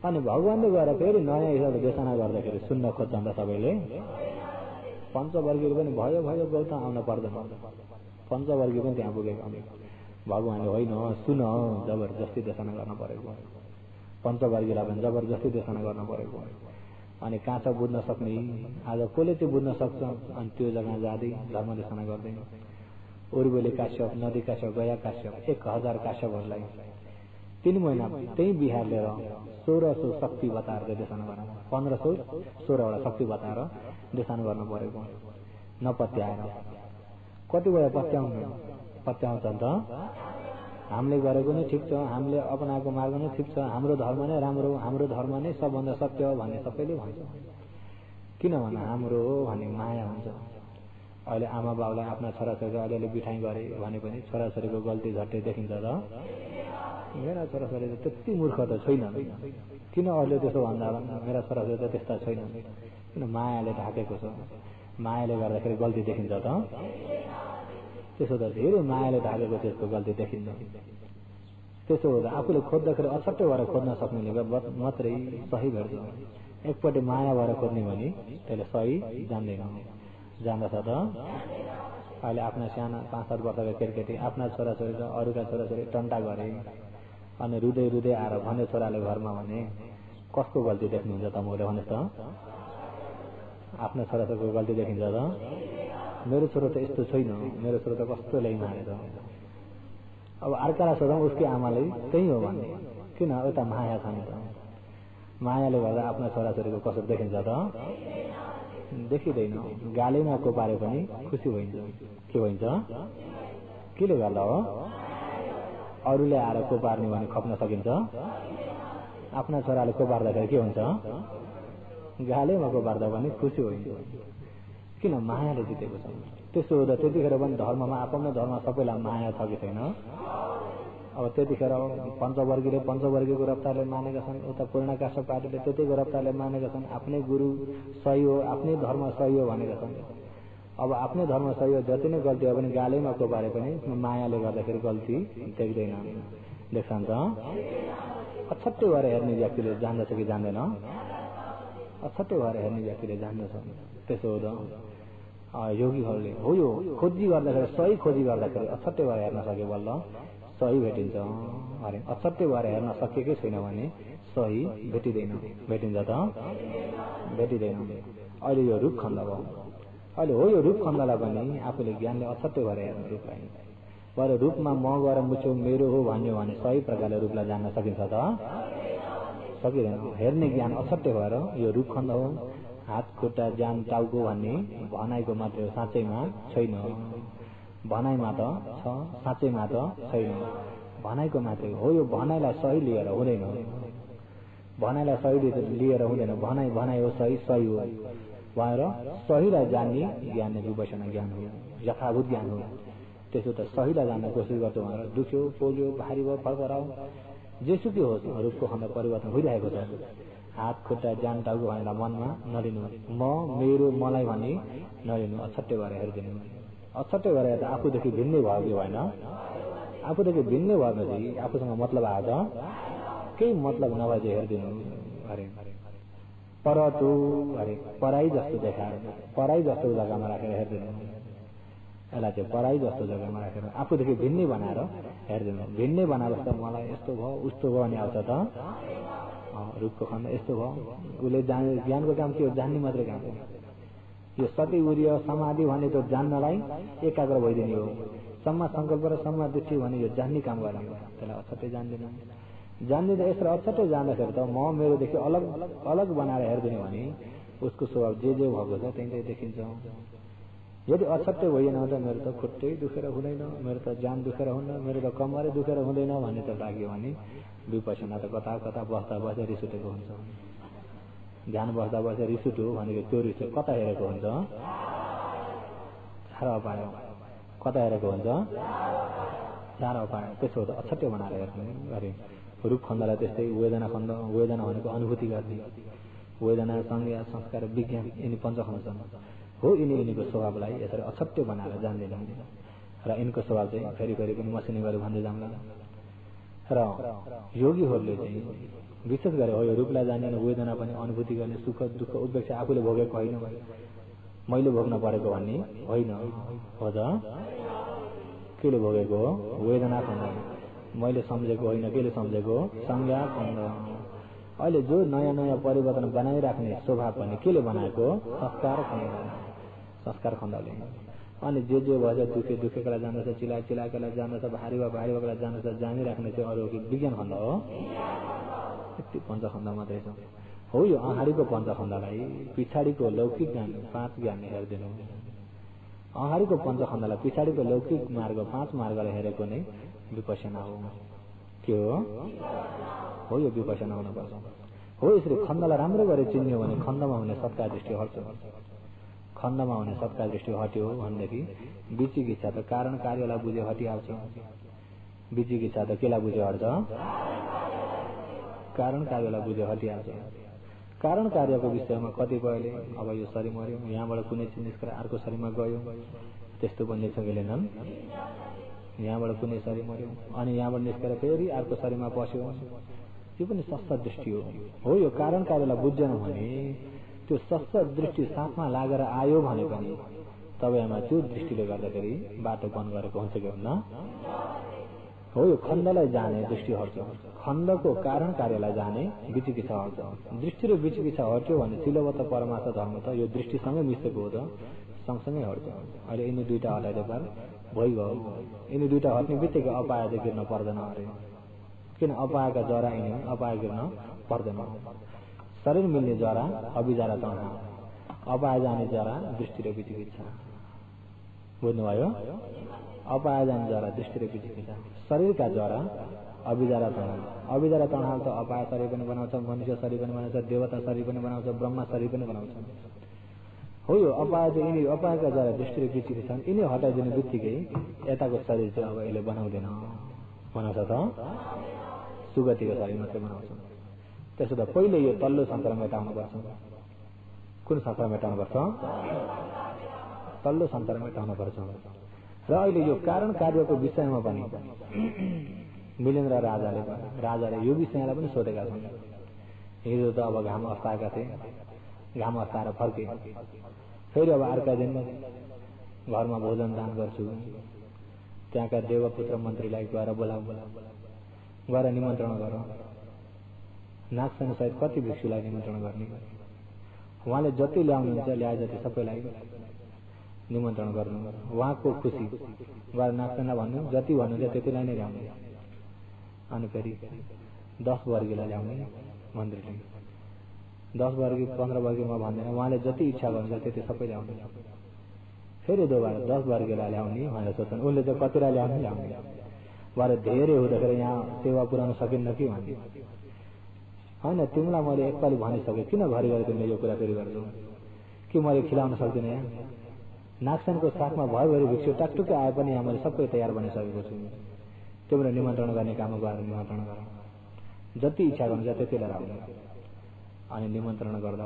[SPEAKER 1] अनि भगवानले गएर फेरि नयाँ हिसाबले देशना गर्दाखेरि सुन्न खोज्छन् त सबैले। पञ्चवर्गीयले पनि भयो भयो गौतम आउन पर्दैन, पञ्चवर्गीय पनि त्यहाँ पुगेको। भगवानले होइन सुन जबरजस्ती देशना गर्न परेको, पञ्चवर्गीयलाई पनि जबरजस्ती देशना गर्न परेको। अनि कहाँ छ बुझ्न सक्ने, आज कसले चाहिँ बुझ्न सक्छ? अनि त्यो जग्गा जाँदै धर्म देशना गर्दै उर्वले काश्यप, नदी काश्यप, गया काश्यप, 1000 काश्यपहरूलाई 3 महिना त्यही बिहार लिएर 1600 शक्ति बताएर देशना गर्न, 1516वटा शक्ति बताएर देशना गर्नु परेको। नपत्याएर कतिवटा पत्याउँछन् त, हामीले गरेको नै ठिक छ, हामीले अपनाएको मार्ग नै ठिक छ, हाम्रो धर्म नै राम्रो, हाम्रो धर्म नै सबभन्दा सत्य हो भन्ने सबैले भन्छ। किनभने हाम्रो हो भन्ने माया हुन्छ। अहिले आमा बाउलाई आफ्ना छोराछोरीको अलिअलि बिठाइ गरे भने पनि छोराछोरीको गल्ती झट्टै देखिन्छ त। मेरा छोराछोरी त त्यति मूर्ख त छैन, किन अहिले त्यसो भन्दा मेरा छोराछोरी त त्यस्ता छैन, किन मायाले ढाकेको छ, मायाले गर्दाखेरि गल्ती देखिन्छ त। त्यसो त धेरै मायाले ढाकेको त्यसको गल्ती देखिन्छ। त्यसो हुँदा आफूले खोज्दाखेरि अछट्टै भएर खोज्न सक्नेले मात्रै सही भेट्छ। एकपट्टि माया भएर खोज्ने भने त्यसले सही जान्दैन, जान्दछ त। अहिले आफ्ना साना 5-7 वर्षका केटाकेटी आफ्ना छोराछोरी र अरूका छोराछोरी टन्टा गरे अनि रुँदै रुँदै आएर भन्यो छोराले घरमा भने कसको गल्ती देख्नुहुन्छ त? मैले भन्नुहोस् त, आफ्नो छोराछोरीको गल्ती देखिन्छ त? मेरो छोरो त यस्तो छैन, मेरो छोरो त कस्तो ल्याइ मानेर। अब अर्कालाई सोधौँ उसकै आमाले त्यही हो भन्ने, किन? एउटा माया छ नि त। मायाले गर्दा आफ्नो छोराछोरीको कसो देखिन्छ त? देखिँदैन। गालीमा कोपारे पनि खुसी भइन्छ। के भइन्छ? केले गर्दा हो? अरूले आएर कोपार्ने भने खप्न सकिन्छ? आफ्ना छोराले कोपार्दाखेरि के हुन्छ? गालीमा कोपार्दा पनि खुसी भइन्छ। किन? मायाले जितेको छ। त्यसो हुँदा त्यतिखेर पनि धर्ममा आफ्नो धर्म सबैलाई माया छ कि छैन? अब त्यतिखेर पञ्चवर्गीयको रफ्तारले मानेका छन्, उता पूर्णकाश पार्टीले त्यतिको रफ्तारले मानेका छन्। आफ्नै गुरु सही हो, आफ्नै धर्म सही हो भनेका छन्। अब आफ्नै धर्म सही हो, जति नै गल्ती हो भने गालीमा कोपारे पनि मायाले गर्दाखेरि गल्ती देख्दैन, देख्छन् त। अछट्टै भएर हेर्ने व्यक्तिले जान्दछ कि जान्दैन? अछट्टै भएर हेर्ने व्यक्तिले जान्दछ। त्यसो हुँदा योगीहरूले हो यो खोजी गर्दाखेरि, सही खोजी गर्दाखेरि अछट्टै भएर हेर्न सके बल्ल सही भेटिन्छ अरे। अछट्टै भएर हेर्न सकेकै छैन भने सही भेटिँदैन। भेटिन्छ त? भेटिँदैन। अहिले यो रूप खण्ड भयो। अहिले हो यो रूप खण्डलाई पनि आफूले ज्ञानले अछट्टै भएर हेर्न रूपलाई भएर रूपमा म गएर मुछ्यो मेरो हो भन्यो भने सही प्रकारले रूपलाई जान्न सकिन्छ त? सकिँदैन। हेर्ने ज्ञान अछट्टै भएर यो रूप खण्ड हो, हात खुट्टा ज्यान टाउको भन्ने भनाइको मात्रै हो, साँच्चैमा छैन। भनाइमा त छ, साँच्चैमा त छैन। भनाइको मात्रै हो। यो भनाइलाई सही लिएर हुँदैन, भनाइलाई सही लिएर हुँदैन। भनाइ भनाइ हो, सही सही हो भएर सहीलाई जान्ने ज्ञान नै विपश्यना ज्ञान हो, यथाभूत ज्ञान हो। त्यसो त सहीलाई जान्न कोसिस गर्छौ भनेर दुख्यो, पोल्यो, भारी भयो, फरफरायो, जेसुकै होस् रूपको खण्ड परिवर्तन भइरहेको छ। हात खुट्टा ज्यान टाउको भनेर मनमा नलिनु, म मेरो मलाई भन्ने नलिनु, अछट्टै भएर हेरिदिनु। अछट्टै भएर हेर्दा आफूदेखि भिन्नै भयो कि भएन? आफूदेखि भिन्नै भएपछि आफूसँग मतलब आएर केही मतलब नभए चाहिँ हेरिदिनु अरे। पर तू अरे पराई जस्तो देखाएर, पराई जस्तो जग्गामा राखेर हेरिदिनु। यसलाई चाहिँ पराई जस्तो जग्गामा राखेर आफूदेखि भिन्नै बनाएर हेरिदिनु। भिन्नै बनाएर मलाई यस्तो भयो उस्तो भयो भने आउँछ त? रूपको खण्ड यस्तो भयो। उसले ज्ञानको काम के हो? जान्ने मात्रै काम हो। यो सती उर्य समाधि भने त जान्नलाई एकाग्र भइदिने हो। सम्मा संकल्प र सम्मा दृष्टि भने यो जान्ने काम गर्नु, त्यसलाई अछट्टै जान्दैन। जान्दिँदा यसरी अछट्टै जान्दाखेरि त म मेरोदेखि अलग अलग बनाएर हेरिदिने भने उसको स्वभाव जे भएको छ त्यही देखिन्छ। यदि अछट्टै होइन त मेरो त खुट्टै दुखेर हुँदैन, मेरो त जान दुखेर हुन्न, मेरो त कमरै दुखेर हुँदैन भन्ने त लाग्यो भने विपश्यना त कता कता बस्दा बस्दा रिस उठेको हुन्छ। ध्यान बस्दा बस्दा रिस उठ्यो भनेको त्यो रिस कता हेरेको हुन्छ? चार अपाय कता हेरेको हुन्छ? चार अपाय। त्यसो त अछट्टै बनाएर हेर्ने अरे रूप खण्डलाई त्यस्तै वेदना खण्ड, वेदना भनेको अनुभूति गर्ने, वेदना संज्ञा संस्कार विज्ञान यिनी पञ्चखण्ड छन् हो। यिनीको स्वभावलाई यसरी अछट्टै बनाएर जान्दैनौँ र यिनको स्वभाव चाहिँ फेरि फेरि पनि मसिनो गरी भन्दै जाउँला। र योगीहरूले चाहिँ विशेष गरी हो यो रूपलाई जानेर वेदना पनि अनुभूति गर्ने, सुख दुःख उपेक्षा आफूले भोगेको होइन, मैले भोग्न परेको भन्ने होइन हो त। केले भोगेको हो? वेदना खण्ड। मैले सम्झेको होइन, केले सम्झेको? संज्ञा खण्ड। अहिले जो नयाँ नयाँ परिवर्तन बनाइराख्ने स्वभाव पनि केले बनाएको? संस्कार खण्ड। संस्कार खण्डले। अनि जे भएछ दुखेकोलाई जान्दछ, चिलाएकोलाई जान्दछ, भारी भएकोलाई जान्दछ, जानिराख्ने चाहिँ अरू विज्ञान खण्ड हो। यति पञ्चखण्ड मात्रै छ हो। यो अगाडिको पञ्चखण्डलाई पछाडिको लौकिक ज्ञान 5 ज्ञान हेरिदिनु। अगाडिको पञ्चखण्डलाई पछाडिको लौकिक मार्ग 5 मार्गले हेरेको नै विपश्यना हो। के हो? यो विपश्यना हुनुपर्छ हो। यसरी खण्डलाई राम्रो गरी चिन्यो भने खण्डमा हुने सत्कार दृष्टि हट्छ। खण्डमा हुने सत्कार दृष्टि हट्यो भनेदेखि विचिकित्सा त कारण कार्यलाई बुझे हटिहाल्छ। विचिकित्सा त केलाई बुझे हट्छ? कारण कार्यलाई बुझे हटिहाल्छ। कारण कार्यको विषयमा कतिपयले अब यो शरीर मर्यो, यहाँबाट कुनै चिज निस्केर अर्को शरीरमा गयो, त्यस्तो पनि लेखेनन्। यहाँबाट कुनै शरीर मर्यो अनि यहाँबाट निस्केर फेरि अर्को शरीरमा पस्यो, त्यो पनि सस्ता दृष्टि हो। यो कारण कार्यलाई बुझ्दैनौँ भने त्यो सस्ता दृष्टि साथमा लागेर आयो भने पनि तपाईँमा त्यो दृष्टिले गर्दाखेरि बाटो बन्द गरेको हुन्छ कि हुन्न हो। यो खण्डलाई जाने दृष्टि हट्छ। खण्डको कारण कार्यलाई जाने विचिकित्सा हट्छ। दृष्टि र विचिकित्सा हट्यो भने सिलवत परमार्थ धर्म त यो दृष्टिसँगै मिसेको हो त, सँगसँगै हट्छ। अहिले यिनी दुईटा हटाइदिए पार भइगयो। यिनी दुईटा हट्ने बित्तिकै अपाय चाहिँ गिर्न पर्दैन अरे, किन अपायका जरा यिनी अपाय गिर्न पर्दैन। शरीर मिल्ने जरा अभिजारा तणा, अपाय जाने जरा दृष्टि र विचिकित्सा। बुझ्नुभयो? अपाय जाने जरा दृष्टि र विचिकित्सा। शरीरका जरा अभिजारा तणा। अभिजारा तणा त अपाय शरीर पनि बनाउँछ, मनुष्य शरीर पनि बनाउँछ, देवता शरीर पनि बनाउँछ, ब्रह्मा शरीर पनि बनाउँछ हो। यो अपाय चाहिँ यिनी अपायका जरा दृष्टि र विचिकित्सा यिनी हटाइदिने बित्तिकै यताको शरीर चाहिँ अब यसले बनाउँदैन। बनाउँछ त सुगतिको शरीर मात्रै बनाउँछ। त्यसो त पहिले यो तल्लो संसार मेटाउनुपर्छ। कुन संसार मेटाउनुपर्छ? तल्लो संसार मेटाउनुपर्छ। र अहिले यो कारण कार्यको विषयमा पनि मिलेन्द्र राजाले यो विषयलाई पनि सोधेका छन्। हिजो त अब घाम अस्ताएका थिए, घाम अस्ताएर फर्के, फेरि अब अर्का दिन घरमा भोजन दान गर्छु, त्यहाँका देवपुत्र मन्त्रीलाई गएर बोलाऊ, गएर निमन्त्रण गर। नागसेन सहित कति भिक्षुलाई निमन्त्रण गर्ने? उहाँले जति ल्याउनुहुन्छ ल्याए जति सबैलाई निमन्त्रण गर्नु। उहाँको खुसी गएर नागसेनलाई भन्नु, जति भन्नुहुन्छ त्यतिलाई नै ल्याउने। अनि फेरि 10 वर्गीलाई ल्याउने मन्त्रीले। 10 वर्गी 15 वर्गीमा भन्दैन, उहाँले जति इच्छा गर्नुहुन्छ त्यति सबै ल्याउने। फेरि दोबारा 10 वर्गीलाई ल्याउने भनेर सोच्छन्। उसले चाहिँ कतिलाई ल्याउने भएर धेरै हुँदाखेरि यहाँ सेवा पुर्याउन सकिन्न कि भन्ने होइन। तिमीलाई मैले एकपालि भनिसकेँ, किन घरिघरि तिमीले यो कुरा फेरि गर्छौ? कि मैले खिलाउन सक्दिनँ? यहाँ नागसेनको साथमा भयभरि भिक्षु टाकटुकै आए पनि यहाँ मैले सबै तयार बनिसकेको छु। तिम्रो निमन्त्रण गर्ने काममा गएर निमन्त्रण गर, जति इच्छा गर्नुहुन्छ त्यतिलाई राख्नु। अनि निमन्त्रण गर्दा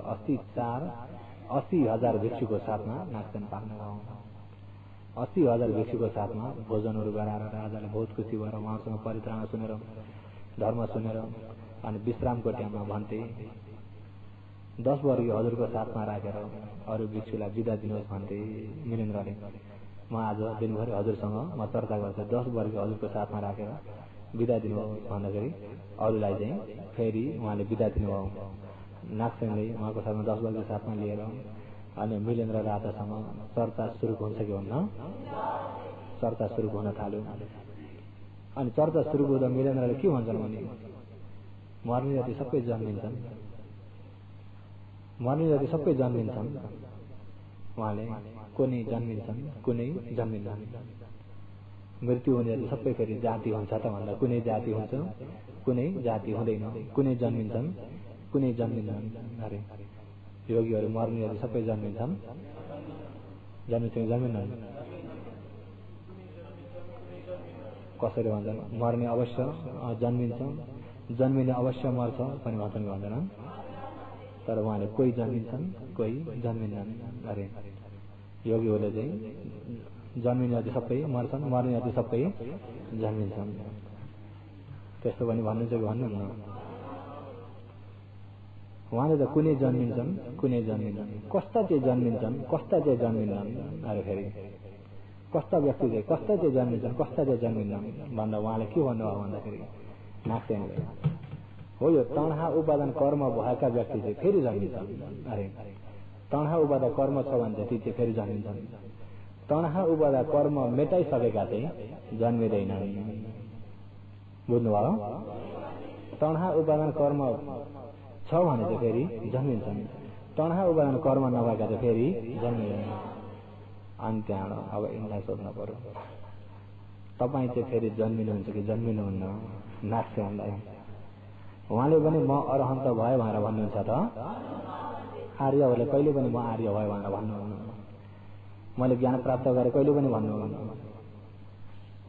[SPEAKER 1] 80,000 भिक्षुको साथमा नागसेन पाल्न गयो। 80,000 भिक्षुको साथमा भोजनहरू गराएर राजाले बहुत खुसी भएर उहाँसँग परित्राण सुनेर धर्म सुनेर अनि विश्रामको टाइममा भन्थे 10 वर्गीय हजुरको साथमा राखेर अरू भिक्षुलाई बिदा दिनुहोस् भन्थे मिलेन्द्रले। म आज दिनभरि हजुरसँग म चर्चा गर्छु, 10 वर्गीय हजुरको साथमा राखेर बिदा दिनुहोस् भन्दाखेरि अरूलाई चाहिँ फेरि उहाँले बिदा दिनुभयो। नागसेनले उहाँको साथमा 10 वर्गीय साथमा लिएर अनि मिलेन्द्र राजासँग चर्चा सुरु हुन्छ कि हुन्न? चर्चा सुरु हुन थाल्यो। अनि चर्चा सुरु हुँदा मिलेन्द्रले के भन्छन् भने मर्ने जति सबै जन्मिन्छन्, मर्ने जाति सबै जन्मिन्छन्। उहाँले कुनै जन्मिन्छन् कुनै जन्मिन्छन्। मृत्यु हुने जाति सबै फेरि जाति हुन्छ त भन्दा कुनै जाति हुन्छ कुनै जाति हुँदैन, कुनै जन्मिन्छन् कुनै जन्मिन्छन् अरे योगीहरू मर्ने जाति सबै जन्मिन्छन्, जन्मिन्छन् जन्मिन्छन् कसरी भन्छन्? मर्ने अवश्य जन्मिन्छ, जन्मिने अवश्य मर्छ पनि भन्छन् कि भन्दैनन्? तर उहाँले कोही जन्मिन्छन् कोही जन्मिन्छन् अरे योगीहरूले चाहिँ जन्मिने जाति सबै मर्छन्, मर्ने जाति सबै जन्मिन्छन्। त्यस्तो पनि भन्नुहुन्छ कि भन्नुहुन्न? उहाँले त कुनै जन्मिन्छन् कुनै जन्मिन्छन्, कस्ता चाहिँ जन्मिन्छन् कस्ता चाहिँ जन्मिन्छन् अरे फेरि कस्ता व्यक्ति चाहिँ कस्ता चाहिँ जन्मिन्छन् कस्ता चाहिँ जन्मिन्छन् भन्दा उहाँले के भन्नुभयो भन्दाखेरि नाक्सेनले हो यो तणहा उपादान कर्म भएका व्यक्ति चाहिँ फेरि जन्मिन्छन् अरे तणहा उपादान कर्म छ भने चाहिँ ती चाहिँ फेरि जन्मिन्छन्, तणहा उपादान कर्म मेटाइसकेका चाहिँ जन्मिँदैनन्। बुझ्नुभयो? तणहा उपादान कर्म छ भने चाहिँ फेरि जन्मिन्छन्, तणहा उपादान कर्म नभएका चाहिँ फेरि जन्मिँदैन। अनि त्यहाँबाट अब यिनलाई सोध्न पर्यो तपाईँ चाहिँ फेरि जन्मिनुहुन्छ कि जन्मिनुहुन्न? नाक्सेनलाई उहाँले पनि म अरहन्त भयो भनेर भन्नुहुन्छ त? आर्यहरूले कहिले पनि म आर्य भयो भनेर भन्नुहुन्न, मैले ज्ञान प्राप्त गरेँ कहिले पनि भन्नुहुन्न।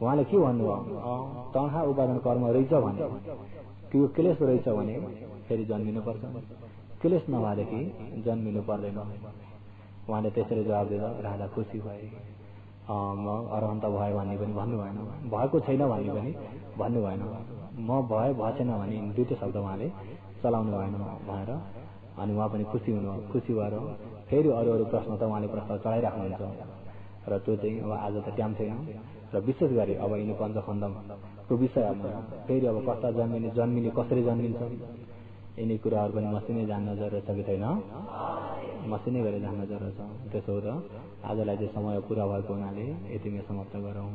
[SPEAKER 1] उहाँले के भन्नुभयो? तणहा उपादान कर्म रहेछ भने त्यो क्लेश रहेछ भने फेरि जन्मिनु पर्छ, क्लेश नभएदेखि जन्मिनु पर्दैन। उहाँले त्यसरी जवाब दिँदा राजा खुसी भए। म अरहन्त भयो भन्ने पनि भन्नु भएन, भएको छैन भन्ने पनि भन्नु भएन, म भए भएन भने दुईटै शब्द उहाँले चलाउनु भएन भनेर अनि उहाँ पनि खुसी हुनु। खुसी भएर फेरि अरू अरू प्रश्न त उहाँले प्रश्न चलाइराख्नुहुन्छ र त्यो चाहिँ अब आज त टाइम छैन र विशेष गरी अब यिनी पञ्चखण्डको विषयमा फेरि अब कस्ता जन्मिने कसरी जन्मिन्छ यिनी कुराहरू पनि मसिनै जान्न जरुरत छ कि छैन? मसिनै गरेर जान्न जरुरत छ। त्यसो हो त आजलाई चाहिँ समय पुरा भएको हुनाले यतिमै समाप्त गरौँ।